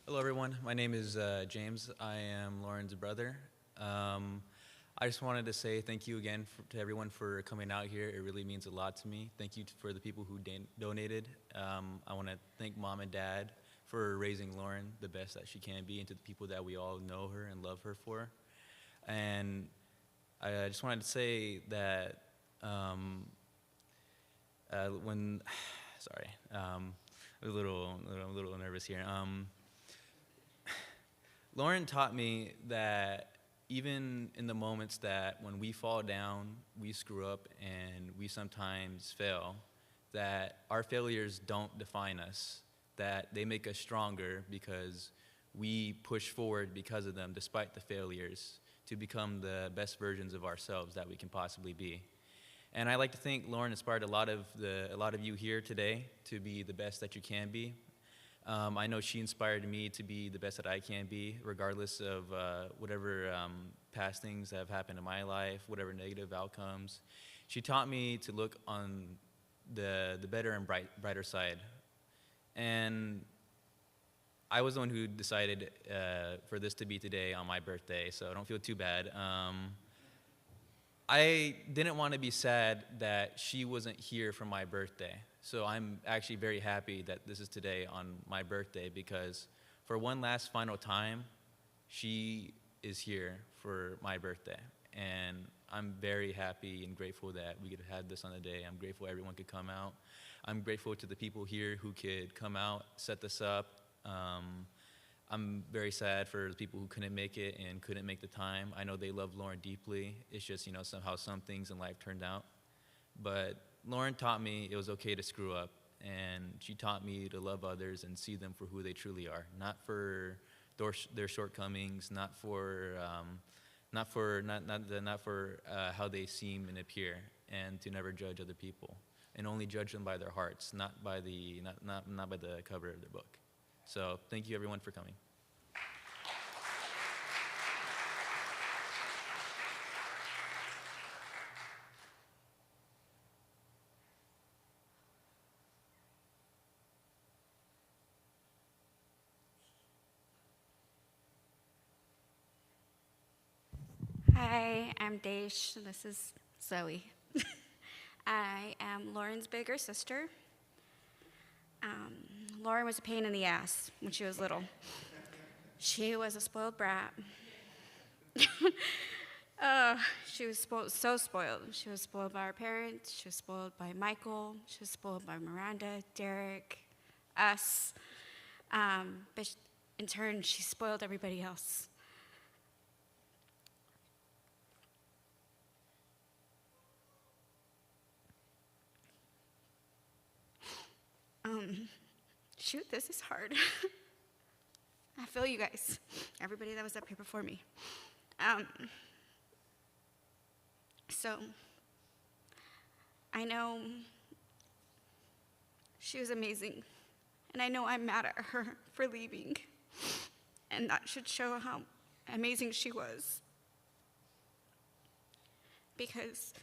Hello, everyone. My name is James. I am Lauren's brother. I just wanted to say thank you again to everyone for coming out here. It really means a lot to me. Thank you for the people who donated. I want to thank Mom and Dad for raising Lauren the best that she can be, and to the people that we all know her and love her for. And I just wanted to say that I'm a little nervous here. Lauren taught me that even in the moments that when we fall down, we screw up, and we sometimes fail, that our failures don't define us, that they make us stronger because we push forward because of them, despite the failures, to become the best versions of ourselves that we can possibly be. And I like to think Lauren inspired a lot of you here today to be the best that you can be. I know she inspired me to be the best that I can be, regardless of whatever past things that have happened in my life, whatever negative outcomes. She taught me to look on the better and brighter side. And I was the one who decided for this to be today on my birthday, so I don't feel too bad. I didn't want to be sad that she wasn't here for my birthday. So I'm actually very happy that this is today on my birthday, because for one last final time, she is here for my birthday. And I'm very happy and grateful that we could have had this on the day. I'm grateful everyone could come out. I'm grateful to the people here who could come out, set this up. I'm very sad for the people who couldn't make it and couldn't make the time. I know they love Lauren deeply. It's just, somehow some things in life turned out. But Lauren taught me it was okay to screw up, and she taught me to love others and see them for who they truly are, not for their shortcomings, not for how they seem and appear, and to never judge other people, and only judge them by their hearts, not by the cover of their book. So thank you everyone for coming. Hi, I'm Daish. This is Zoe. I am Lauren's bigger sister. Lauren was a pain in the ass when she was little. She was a spoiled brat. She was so spoiled. She was spoiled by our parents. She was spoiled by Michael. She was spoiled by Miranda, Derek, us. But in turn, she spoiled everybody else. Shoot, this is hard. I feel you guys, everybody that was up here before me. So, I know she was amazing, and I know I'm mad at her for leaving, and that should show how amazing she was, because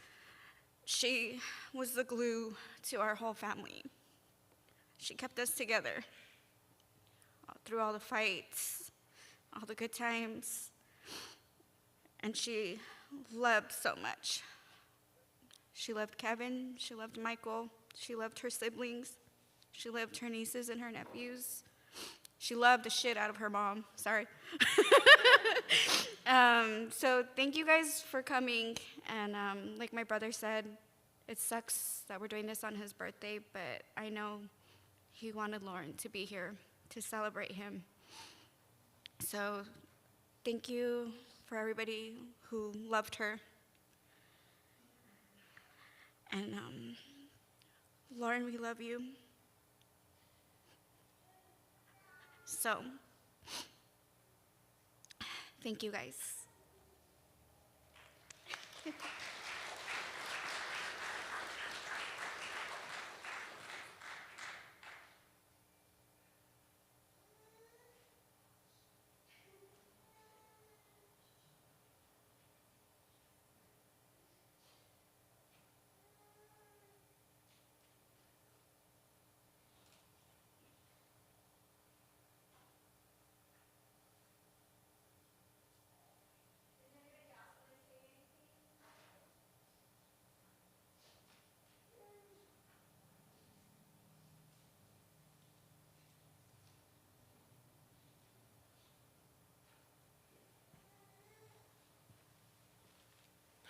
she was the glue to our whole family. She kept us together through all the fights, all the good times. And she loved so much. She loved Kevin, she loved Michael, she loved her siblings, she loved her nieces and her nephews. She loved the shit out of her mom, sorry. So thank you guys for coming. And like my brother said, it sucks that we're doing this on his birthday, but I know he wanted Lauren to be here to celebrate him. So thank you for everybody who loved her. And Lauren, we love you. So, thank you guys.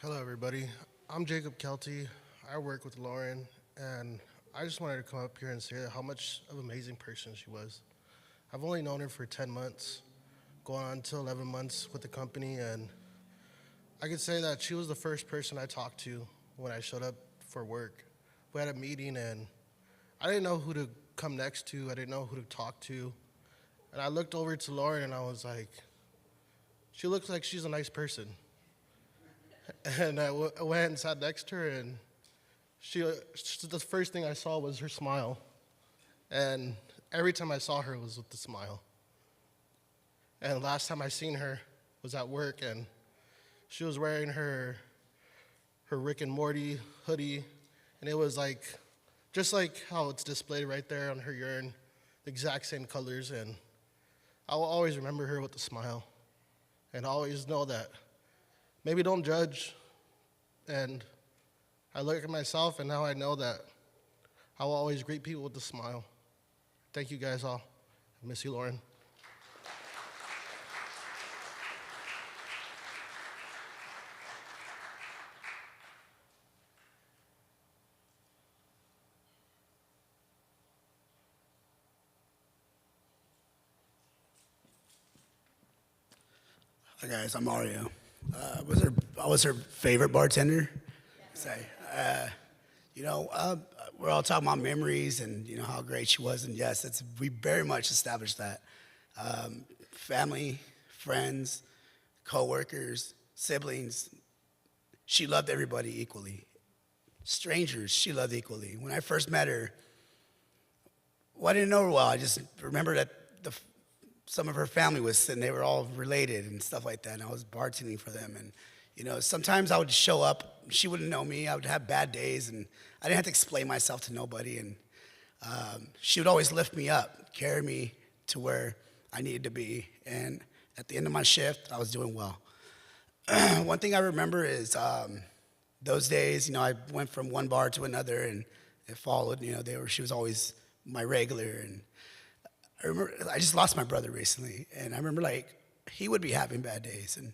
Hello, everybody. I'm Jacob Kelty. I work with Lauren, and I just wanted to come up here and say how much of an amazing person she was. I've only known her for 10 months, going on to 11 months with the company, and I could say that she was the first person I talked to when I showed up for work. We had a meeting, and I didn't know who to come next to. I didn't know who to talk to. And I looked over to Lauren, and I was like, she looks like she's a nice person. And I went and sat next to her, and the first thing I saw was her smile. And every time I saw her, it was with the smile. And last time I seen her was at work, and she was wearing her Rick and Morty hoodie, and it was like, just like how it's displayed right there on her urn, the exact same colors, and I will always remember her with a smile. And I always know that maybe don't judge. And I look at myself, and now I know that I will always greet people with a smile. Thank you guys all. I miss you, Lauren. Hi guys, I'm Mario. I was her favorite bartender. We're all talking about memories and how great she was, and yes, we very much established that. Family, friends, coworkers, siblings, she loved everybody equally. Strangers, she loved equally. When I first met her, well, I didn't know her well. I just remember that some of her family was sitting, they were all related and stuff like that, and I was bartending for them. And sometimes I would show up, she wouldn't know me, I would have bad days, and I didn't have to explain myself to nobody. And she would always lift me up, carry me to where I needed to be. And at the end of my shift, I was doing well. One thing I remember is those days, I went from one bar to another, and it followed. She was always my regular. And I remember I just lost my brother recently, and I remember he would be having bad days, and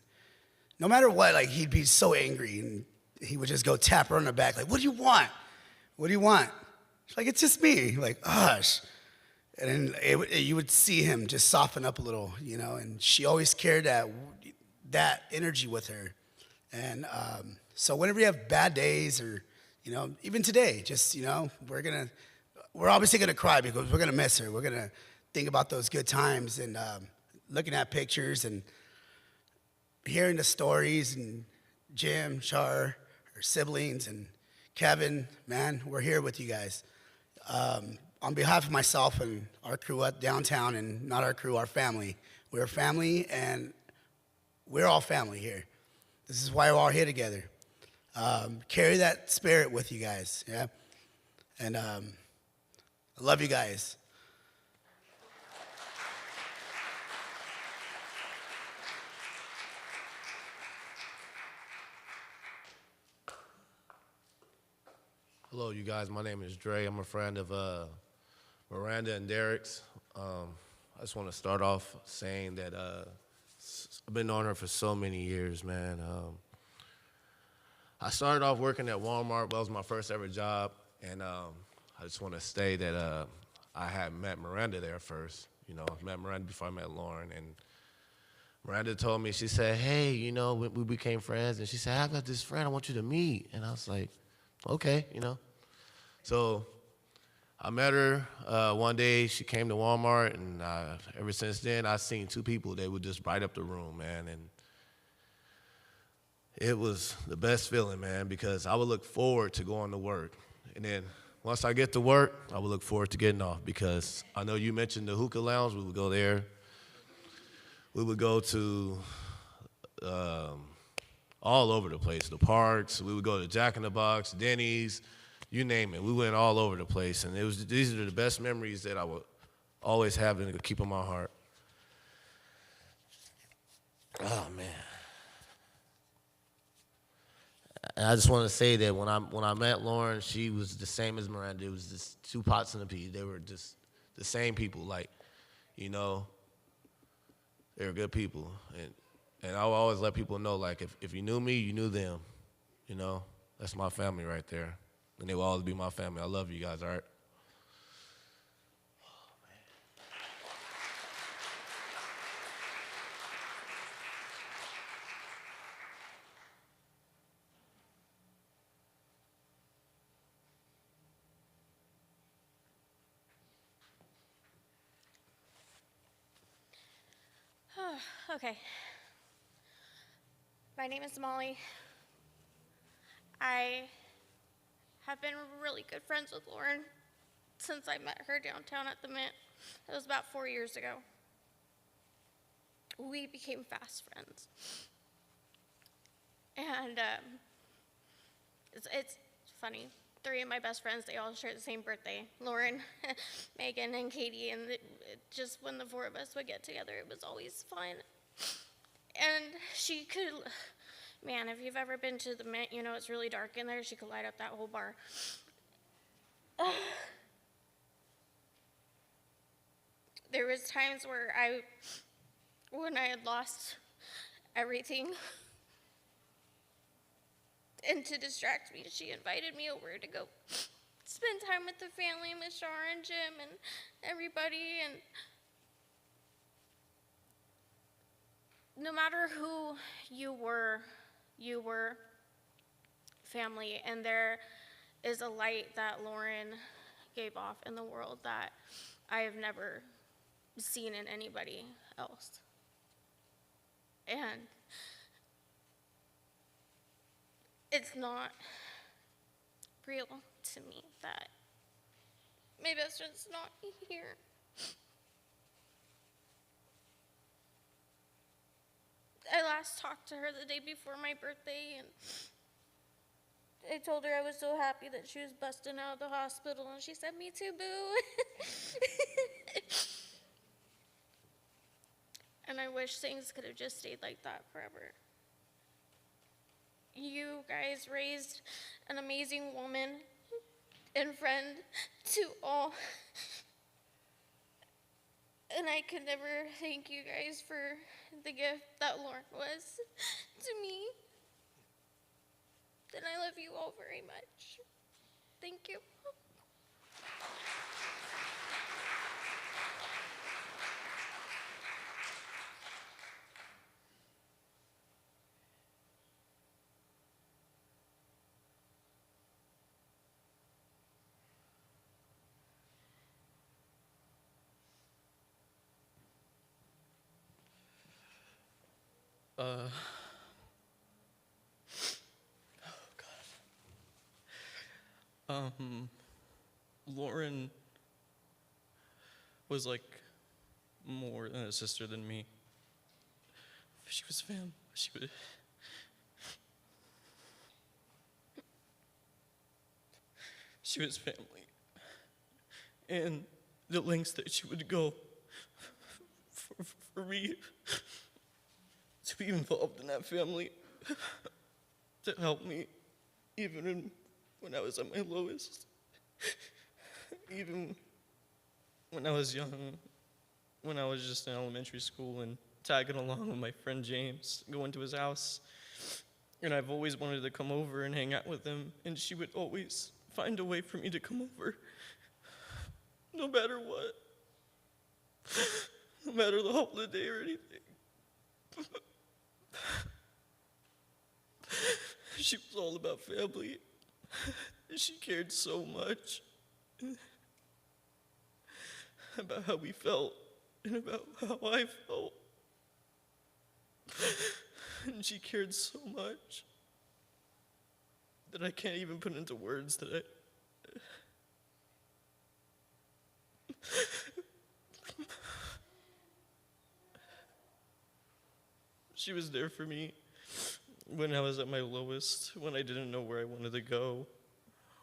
no matter what, he'd be so angry, and he would just go tap her on the back, what do you want? What do you want? She's like, it's just me. Hush. And then you would see him just soften up a little, and she always carried that energy with her. And so whenever you have bad days, or even today, just we're obviously gonna cry because we're gonna miss her. We're gonna think about those good times, and looking at pictures and hearing the stories, and Jim, Char, her siblings, and Kevin, man, we're here with you guys. On behalf of myself and our crew at downtown, and not our crew, our family, we're a family, and we're all family here. This is why we're all here together. Carry that spirit with you guys, yeah? And I love you guys. Hello, you guys. My name is Dre. I'm a friend of Miranda and Derek's. I just want to start off saying that I've been knowing her for so many years, man. I started off working at Walmart. That was my first ever job. And I just want to say that I had met Miranda there first. You know, I met Miranda before I met Lauren. And Miranda told me, she said, hey, you know, we became friends. And she said, I got this friend I want you to meet. And I was like, okay, you know. So I met her one day. She came to Walmart, and ever since then, I've seen two people that would just bright up the room, man. And it was the best feeling, man, because I would look forward to going to work. And then once I get to work, I would look forward to getting off, because I know you mentioned the hookah lounge. We would go there. We would go to all over the place, the parks. We would go to Jack in the Box, Denny's, you name it. We went all over the place, and these are the best memories that I will always have and keep in my heart. Oh, man. And I just want to say that when I met Lauren, she was the same as Miranda. It was just two pots in a pea. They were just the same people. Like, you know, they were good people. And I will always let people know, like, if you knew me, you knew them. You know, that's my family right there. And they will always be my family. I love you guys, all right? Okay. My name is Molly. I have been really good friends with Lauren since I met her downtown at the Mint. It was about 4 years ago. We became fast friends. And it's funny. 3 of my best friends, they all share the same birthday. Lauren, Megan, and Katie. And just when the 4 of us would get together, it was always fun. And she could, man, if you've ever been to the Mint, you know it's really dark in there. She could light up that whole bar. There was times where when I had lost everything, and to distract me, she invited me over to go spend time with the family, Miss Shar and Jim and everybody. And no matter who you were family. And there is a light that Lauren gave off in the world that I have never seen in anybody else. And it's not real to me that my best friend's not here. I last talked to her the day before my birthday, and I told her I was so happy that she was busting out of the hospital, and she said, "Me too, boo." And I wish things could have just stayed like that forever. You guys raised an amazing woman and friend to all. And I could never thank you guys for the gift that Lauren was to me. And I love you all very much. Thank you. Oh, God. Lauren was like more than a sister than me. She was family. She was family. and the lengths that she would go for me to be involved in that family, to help me even when I was at my lowest, even when I was young, when I was just in elementary school and tagging along with my friend James, going to his house. And I've always wanted to come over and hang out with him, and she would always find a way for me to come over, no matter what, no matter the holiday or anything. She was all about family. She cared so much about how we felt and about how I felt. And she cared so much that I can't even put into words that She was there for me when I was at my lowest, when I didn't know where I wanted to go,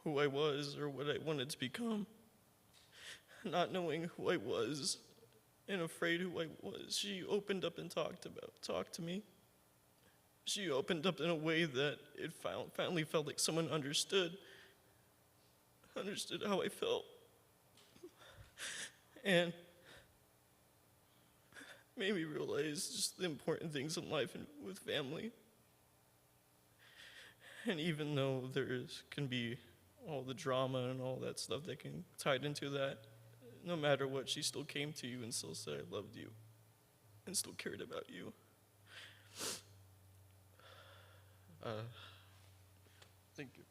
who I was, or what I wanted to become. Not knowing who I was and afraid who I was, she opened up and talked to me. She opened up in a way that it finally felt like someone understood how I felt. And made me realize just the important things in life and with family. And even though can be all the drama and all that stuff that can tied into that, no matter what, she still came to you and still said, I loved you, and still cared about you. Thank you.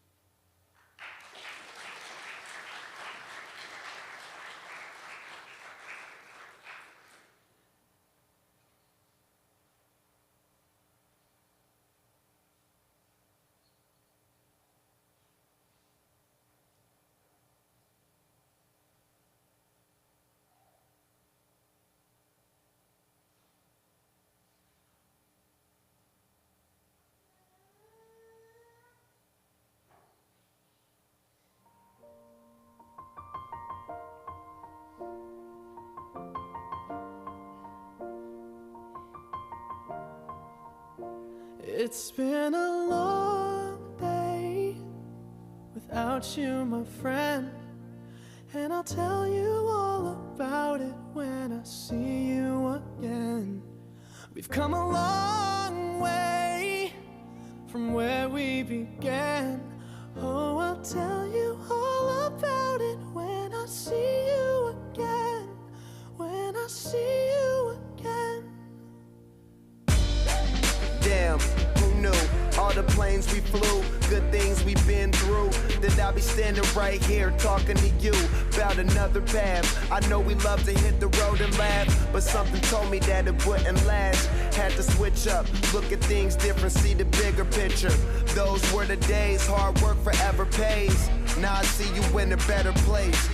It's been a long day without you, my friend, and I'll tell you all about it when I see you again. We've come a long way from where we began. Oh, I'll tell you all about it when I see you again, when I see you again. Damn, who knew? All the planes we flew, good things we've been through, that I'll be standing right here talking to you about another path. I know we love to hit the road and laugh, but something told me that it wouldn't last. Had to switch up, look at things different, see the bigger picture. Those were the days, hard work forever pays. Now I see you in a better place.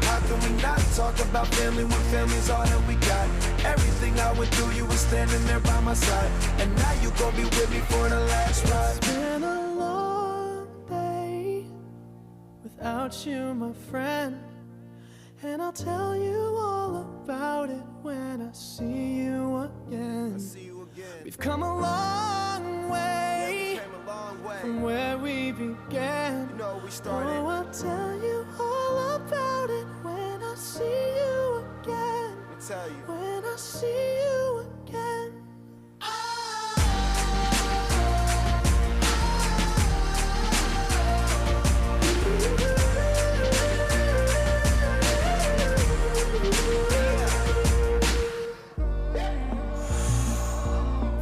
How can we not talk about family when family's all that we got? Everything I went through, you were standing there by my side, and now you gon' be with me for the last ride. It's been a long day without you, my friend, and I'll tell you all about it when I see you again. We've come a long way, from where we began. You know we started. Oh, I'll tell you all about it when I see you again. I'll tell you. When I see you again.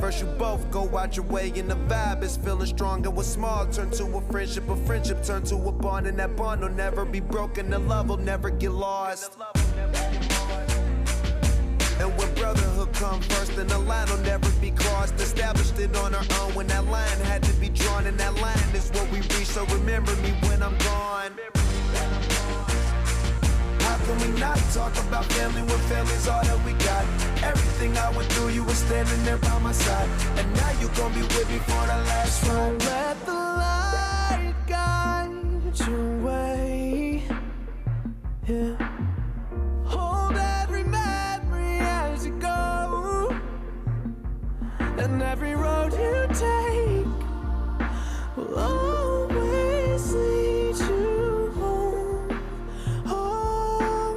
First you both go out your way and the vibe is feeling strong, and what's small turn to a friendship turn to a bond, and that bond will never be broken, the love will never get lost. And when brotherhood come first, then the line will never be crossed. Established it on our own when that line had to be drawn, and that line is what we reach, so remember me when I'm gone. How can we not talk about family when family's all that we got? Everything I went through, you were standing there by my side, and now you gon' be with me for the last ride. Let the light guide your way. And every road you take will always lead you home. Oh,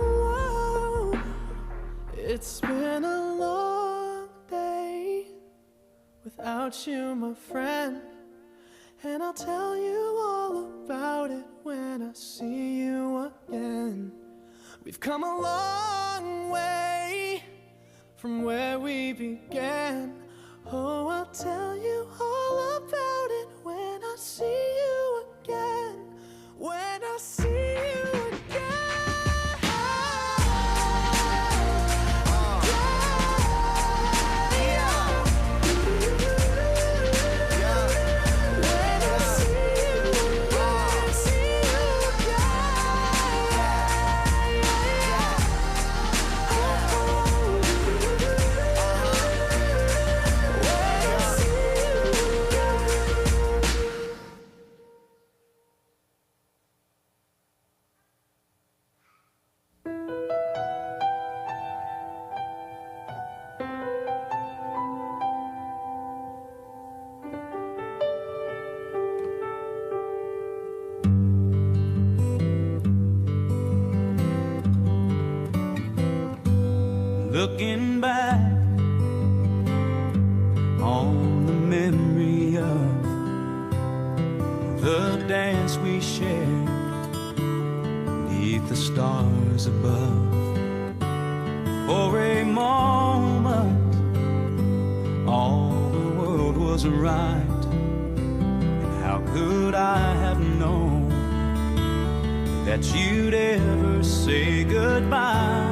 it's been a long day without you, my friend, and I'll tell you all about it when I see you again. We've come a long way from where we began. Oh, I'll tell you all about it when I see you again. When I see you again. Looking back on the memory of the dance we shared beneath the stars above. For a moment, all the world was right, and how could I have known that you'd ever say goodbye?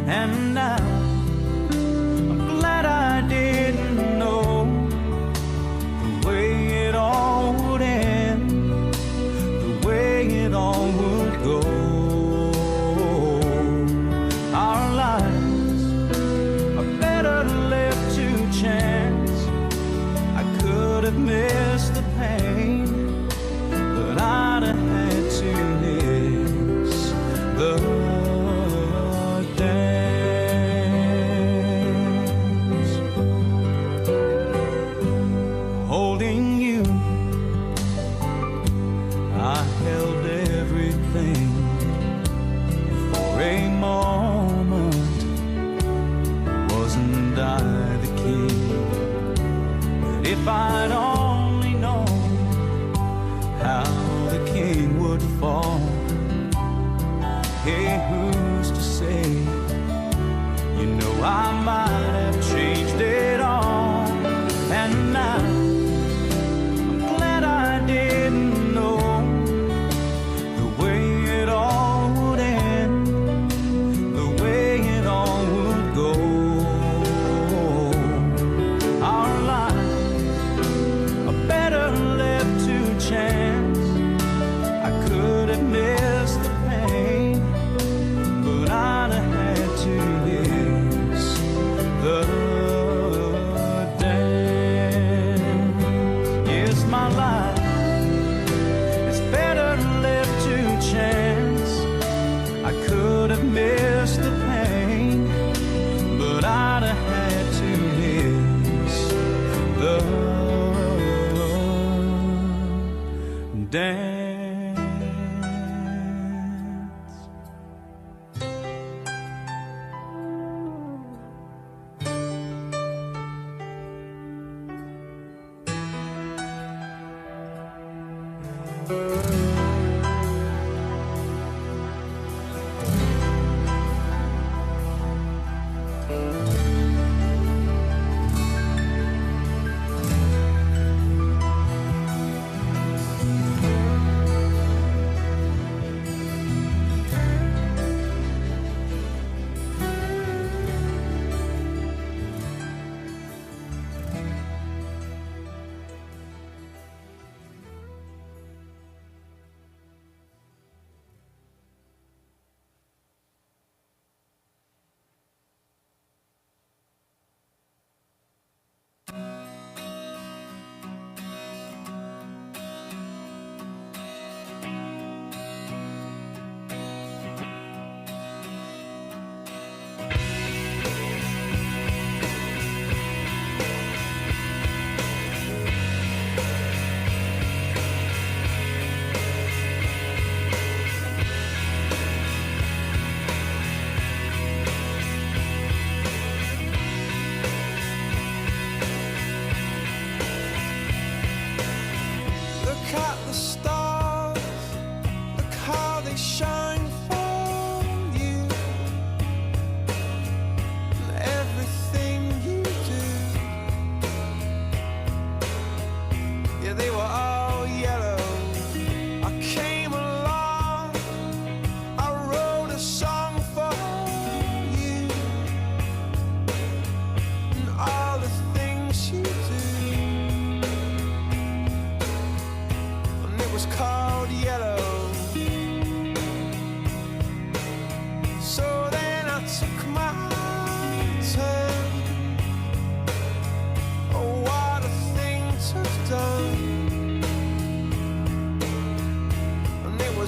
And now I'm glad I didn't know the way it all would end, the way it all would go. Our lives are better left to chance. I could have missed the pain, but I'd have had to miss the if I'd only known how the king would fall. Hey, who's to say? You know I might have changed it all. And now I'm glad I didn't know the way it all would end, the way it all would go. Our lives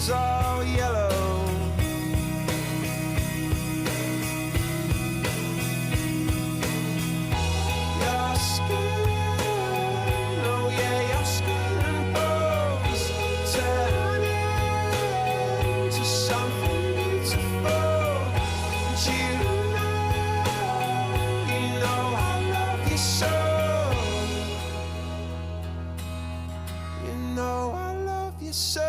was all yellow. Your skin, oh yeah, your skin and bones turn into something beautiful. And you know I love you so. You know I love you so.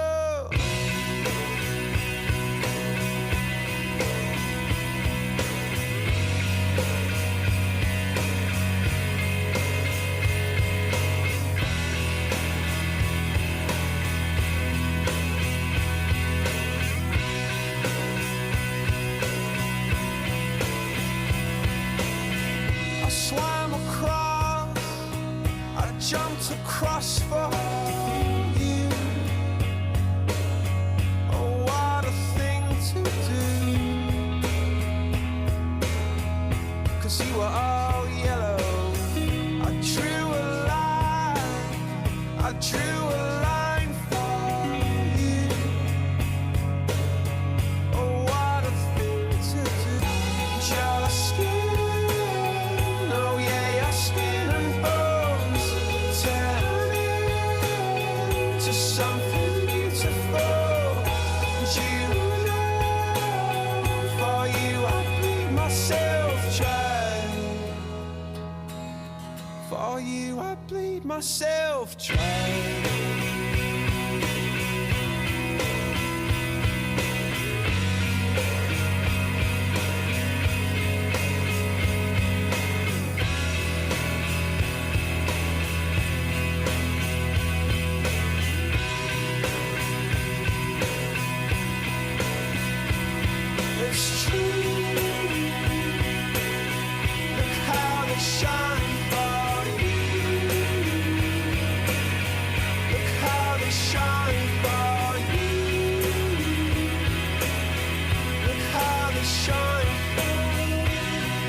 I swam across, I jumped across for you. Oh, what a thing to do. 'Cause you were all yellow. I drew a line, I drew a line for you. Oh, what a thing to do. Your skin, oh yeah, your skin and bones turn into something beautiful. And you know, for you I bleed myself dry. For you I bleed myself dry. It's true. Look how they shine for you. Look how they shine for you. Look how they shine for you.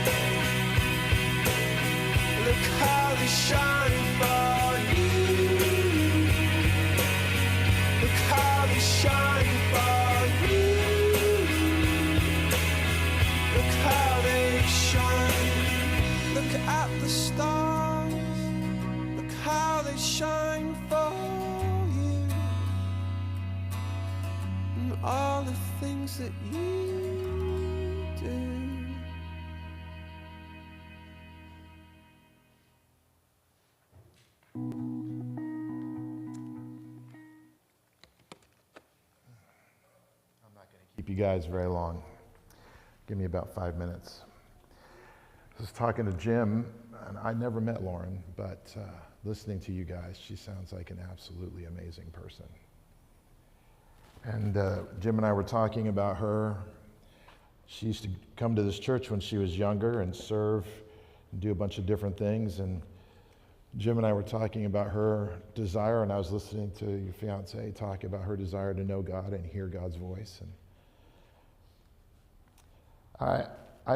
Look how they shine for you. Look how they shine for you. Look how they shine. Look at the stars. Look how they shine for you. And all the things that you do. Keep you guys very long. Give me about 5 minutes. I was talking to Jim, and I never met Lauren, but listening to you guys, she sounds like an absolutely amazing person. And Jim and I were talking about her. She used to come to this church when she was younger and serve and do a bunch of different things. And Jim and I were talking about her desire, and I was listening to your fiance talk about her desire to know God and hear God's voice. And I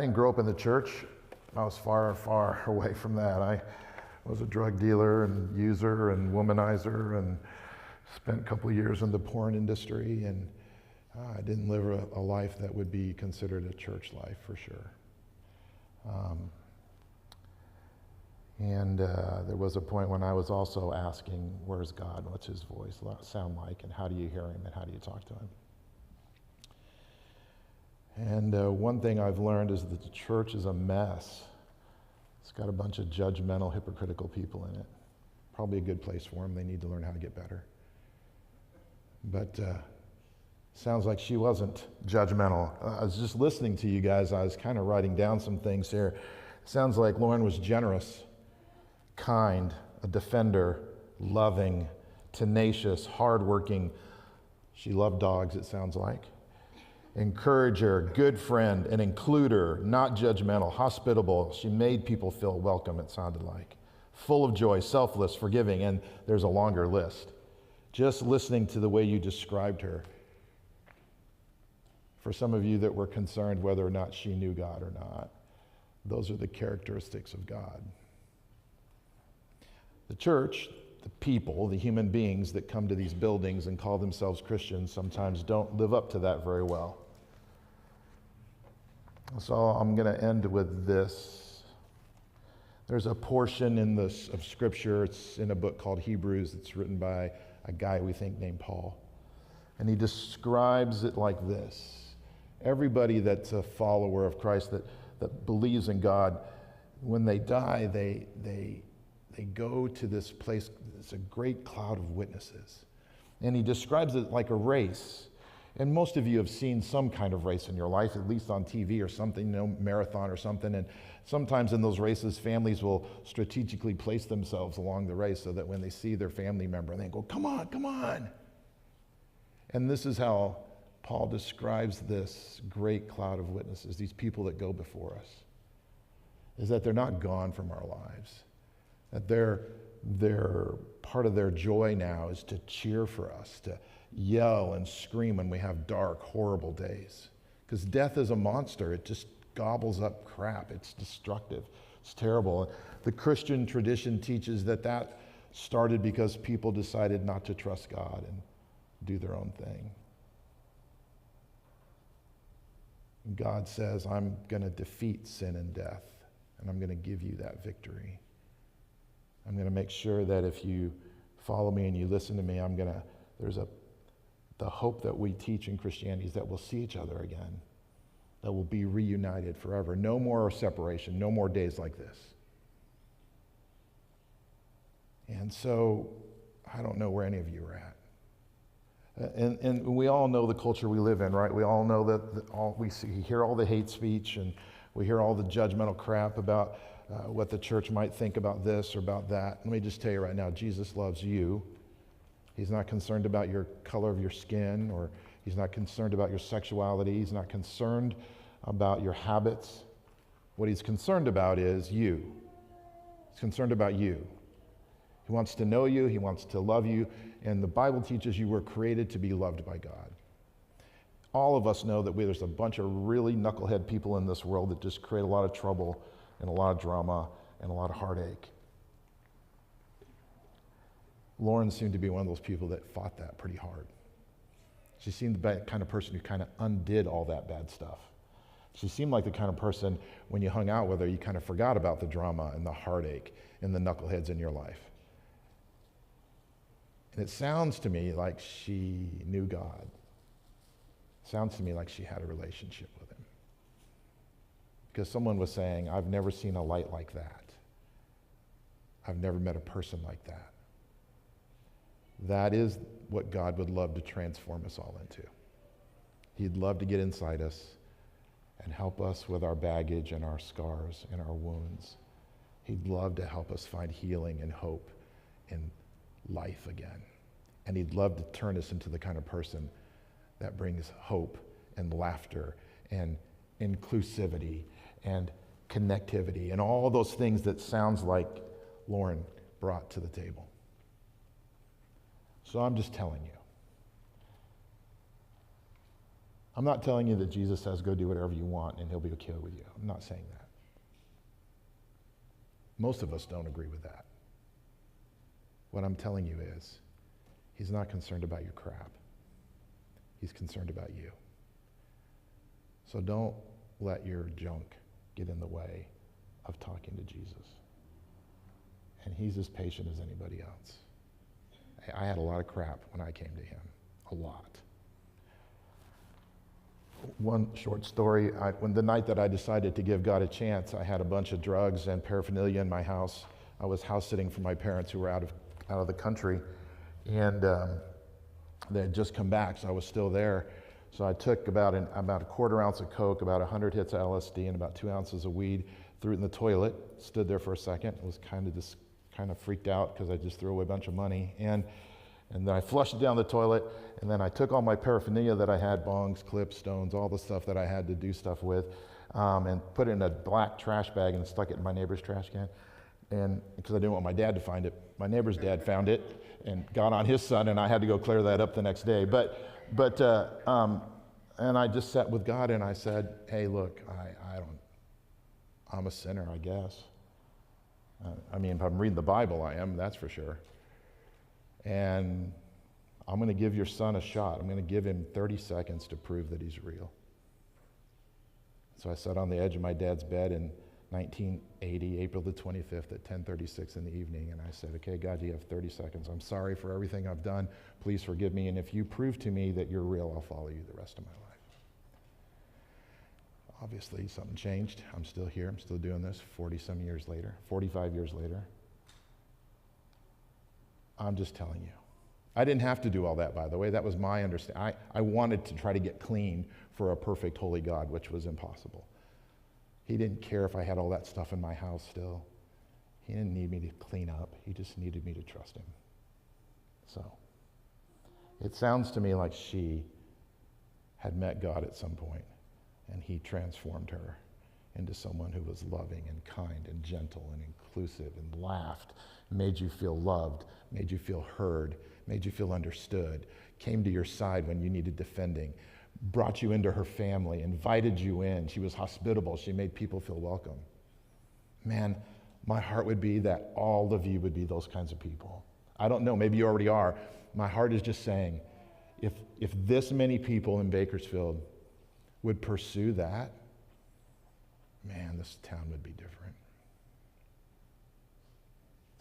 didn't grow up in the church. I was far, far away from that. I was a drug dealer and user and womanizer and spent a couple of years in the porn industry, and I didn't live a life that would be considered a church life for sure. There was a point when I was also asking, where's God? What's his voice sound like? And how do you hear him? And how do you talk to him? And one thing I've learned is that the church is a mess. It's got a bunch of judgmental, hypocritical people in it. Probably a good place for them. They need to learn how to get better. But sounds like she wasn't judgmental. I was just listening to you guys. I was kind of writing down some things here. Sounds like Lauren was generous, kind, a defender, loving, tenacious, hardworking. She loved dogs, it sounds like. Encourager, good friend, an includer, not judgmental, hospitable. She made people feel welcome, it sounded like. Full of joy, selfless, forgiving, and there's a longer list. Just listening to the way you described her. For some of you that were concerned whether or not she knew God or not, those are the characteristics of God. The church, people, the human beings that come to these buildings and call themselves Christians sometimes don't live up to that very well. So I'm going to end with this. There's a portion in this of Scripture, it's in a book called Hebrews, it's written by a guy we think named Paul. And he describes it like this. Everybody that's a follower of Christ, that believes in God, when they die, they go to this place, it's a great cloud of witnesses. And he describes it like a race. And most of you have seen some kind of race in your life, at least on TV or something, marathon or something. And sometimes in those races, families will strategically place themselves along the race so that when they see their family member, they go, come on, come on. And this is how Paul describes this great cloud of witnesses, these people that go before us, is that they're not gone from our lives. That they're part of their joy now is to cheer for us, to yell and scream when we have dark, horrible days. Because death is a monster. It just gobbles up crap. It's destructive. It's terrible. The Christian tradition teaches that started because people decided not to trust God and do their own thing. And God says, I'm going to defeat sin and death, and I'm going to give you that victory. I'm going to make sure that if you follow me and you listen to me, the hope that we teach in Christianity is that we'll see each other again, that we'll be reunited forever. No more separation, no more days like this. And so, I don't know where any of you are at. And we all know the culture we live in, right? We all know that we hear all the hate speech, and we hear all the judgmental crap about what the church might think about this or about that. Let me just tell you right now, Jesus loves you. He's not concerned about your color of your skin, or he's not concerned about your sexuality. He's not concerned about your habits. What he's concerned about is you. He's concerned about you. He wants to know you. He wants to love you. And the Bible teaches you were created to be loved by God. All of us know that there's a bunch of really knucklehead people in this world that just create a lot of trouble and a lot of drama and a lot of heartache. Lauren seemed to be one of those people that fought that pretty hard. She seemed the kind of person who kind of undid all that bad stuff. She seemed like the kind of person, when you hung out with her, you kind of forgot about the drama and the heartache and the knuckleheads in your life. And it sounds to me like she knew God. It sounds to me like she had a relationship with him. Because someone was saying, I've never seen a light like that. I've never met a person like that. That is what God would love to transform us all into. He'd love to get inside us and help us with our baggage and our scars and our wounds. He'd love to help us find healing and hope and life again. And he'd love to turn us into the kind of person that brings hope and laughter and inclusivity and connectivity and all those things that sounds like Lauren brought to the table. So I'm just telling you. I'm not telling you that Jesus says go do whatever you want and he'll be okay with you. I'm not saying that. Most of us don't agree with that. What I'm telling you is, he's not concerned about your crap. He's concerned about you. So don't let your junk get in the way of talking to Jesus. And he's as patient as anybody else. I had a lot of crap when I came to him. A lot. One short story, when the night that I decided to give God a chance, I had a bunch of drugs and paraphernalia in my house. I was house sitting for my parents who were out of the country, and they had just come back, so I was still there. So I took about a quarter ounce of coke, about 100 hits of LSD, and about 2 ounces of weed, threw it in the toilet, stood there for a second, was kind of freaked out because I just threw away a bunch of money, and then I flushed it down the toilet, and then I took all my paraphernalia that I had, bongs, clips, stones, all the stuff that I had to do stuff with, and put it in a black trash bag and stuck it in my neighbor's trash can. And because I didn't want my dad to find it, my neighbor's dad found it and got on his son, and I had to go clear that up the next day. And I just sat with God and I said, hey, look, I'm a sinner, I guess. I mean, if I'm reading the Bible, I am, that's for sure. And I'm going to give your son a shot. I'm going to give him 30 seconds to prove that he's real. So I sat on the edge of my dad's bed in 1980, April the 25th at 10:36 in the evening, and I said, okay, God, you have 30 seconds. I'm sorry for everything I've done. Please forgive me, and if you prove to me that you're real, I'll follow you the rest of my life. Obviously, something changed. I'm still here. I'm still doing this 40-some years later, 45 years later. I'm just telling you. I didn't have to do all that, by the way. That was my understanding. I wanted to try to get clean for a perfect, holy God, which was impossible. He didn't care if I had all that stuff in my house still. He didn't need me to clean up. He just needed me to trust him. So, it sounds to me like she had met God at some point, and he transformed her into someone who was loving and kind and gentle and inclusive and laughed, made you feel loved, made you feel heard, made you feel understood, came to your side when you needed defending, brought you into her family, invited you in. She was hospitable. She made people feel welcome. Man, my heart would be that all of you would be those kinds of people. I don't know, maybe you already are. My heart is just saying, if this many people in Bakersfield would pursue that, man, this town would be different.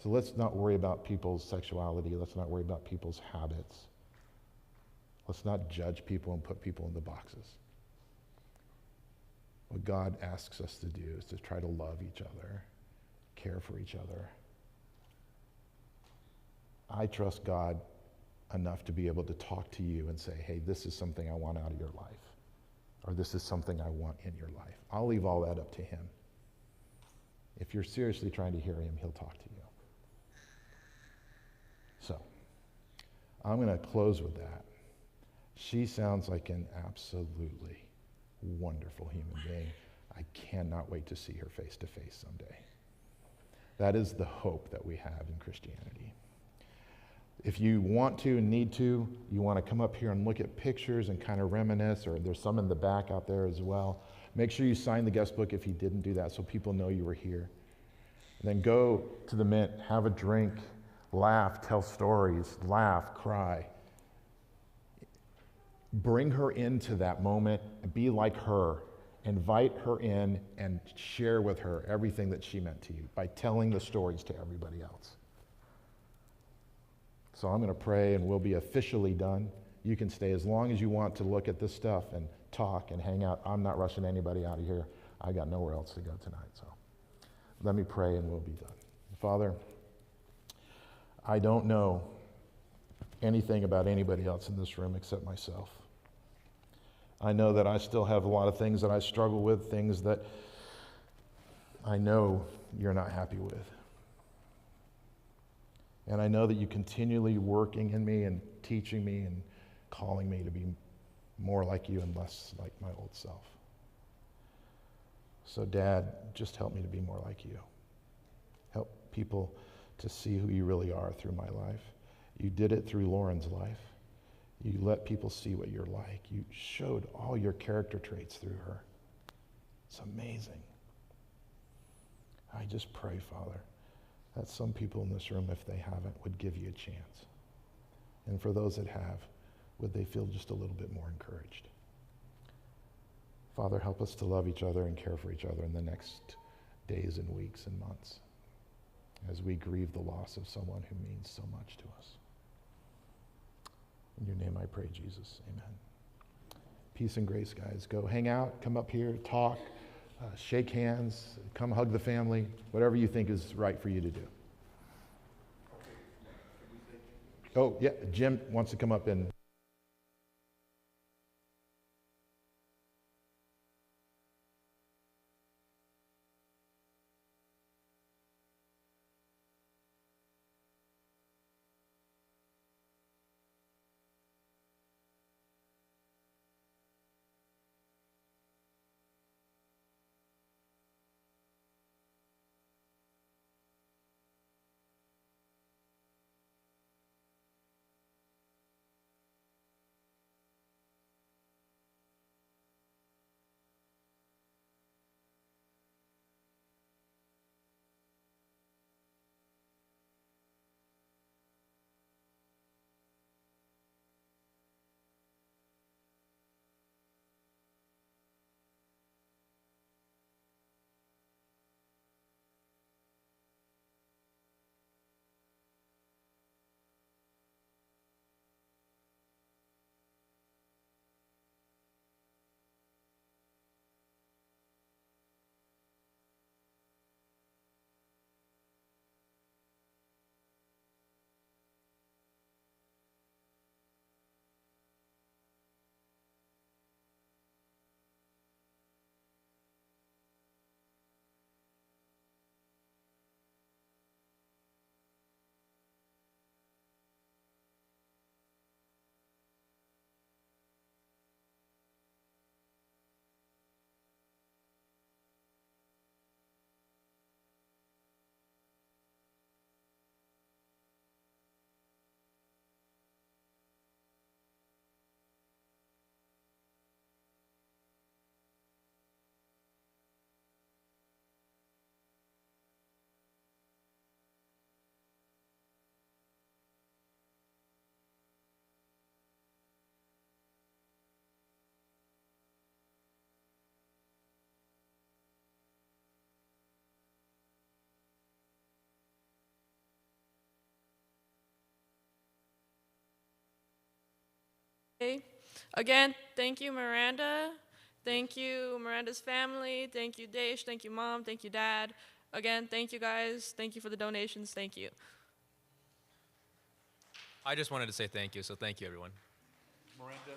So let's not worry about people's sexuality. Let's not worry about people's habits. Let's not judge people and put people into boxes. What God asks us to do is to try to love each other, care for each other. I trust God enough to be able to talk to you and say, hey, this is something I want out of your life, or this is something I want in your life. I'll leave all that up to him. If you're seriously trying to hear him, he'll talk to you. So, I'm going to close with that. She sounds like an absolutely wonderful human being. I cannot wait to see her face to face someday. That is the hope that we have in Christianity. If you want to and need to, you want to come up here and look at pictures and kind of reminisce, or there's some in the back out there as well. Make sure you sign the guest book if you didn't do that so people know you were here. And then go to the Mint, have a drink, laugh, tell stories, laugh, cry. Bring her into that moment and be like her. Invite her in and share with her everything that she meant to you by telling the stories to everybody else. So I'm going to pray and we'll be officially done. You can stay as long as you want to look at this stuff and talk and hang out. I'm not rushing anybody out of here. I got nowhere else to go tonight. So let me pray and we'll be done. Father, I don't know anything about anybody else in this room except myself. I know that I still have a lot of things that I struggle with, things that I know you're not happy with. And I know that you continually working in me and teaching me and calling me to be more like you and less like my old self. So Dad, just help me to be more like you. Help people to see who you really are through my life. You did it through Lauren's life. You let people see what you're like. You showed all your character traits through her. It's amazing. I just pray, Father, that some people in this room, if they haven't, would give you a chance. And for those that have, would they feel just a little bit more encouraged? Father, help us to love each other and care for each other in the next days and weeks and months as we grieve the loss of someone who means so much to us. In your name I pray, Jesus. Amen. Peace and grace, guys. Go hang out, come up here, talk, shake hands, come hug the family, whatever you think is right for you to do. Oh, yeah, Jim wants to come up and Again, thank you, Miranda. Thank you, Miranda's family. Thank you, Daesh. Thank you, Mom. Thank you, Dad. Again, thank you, guys. Thank you for the donations. Thank you. I just wanted to say thank you, so thank you, everyone. Miranda,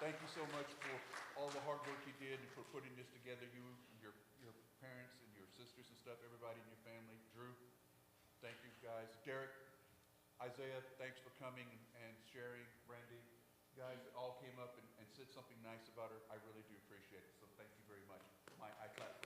thank you so much for all the hard work you did and for putting this together. You, your parents and your sisters and stuff, everybody in your family. Drew, thank you guys. Derek, Isaiah, thanks for coming and sharing. Randy, guys that all came up and said something nice about her. I really do appreciate it. So thank you very much. I clap.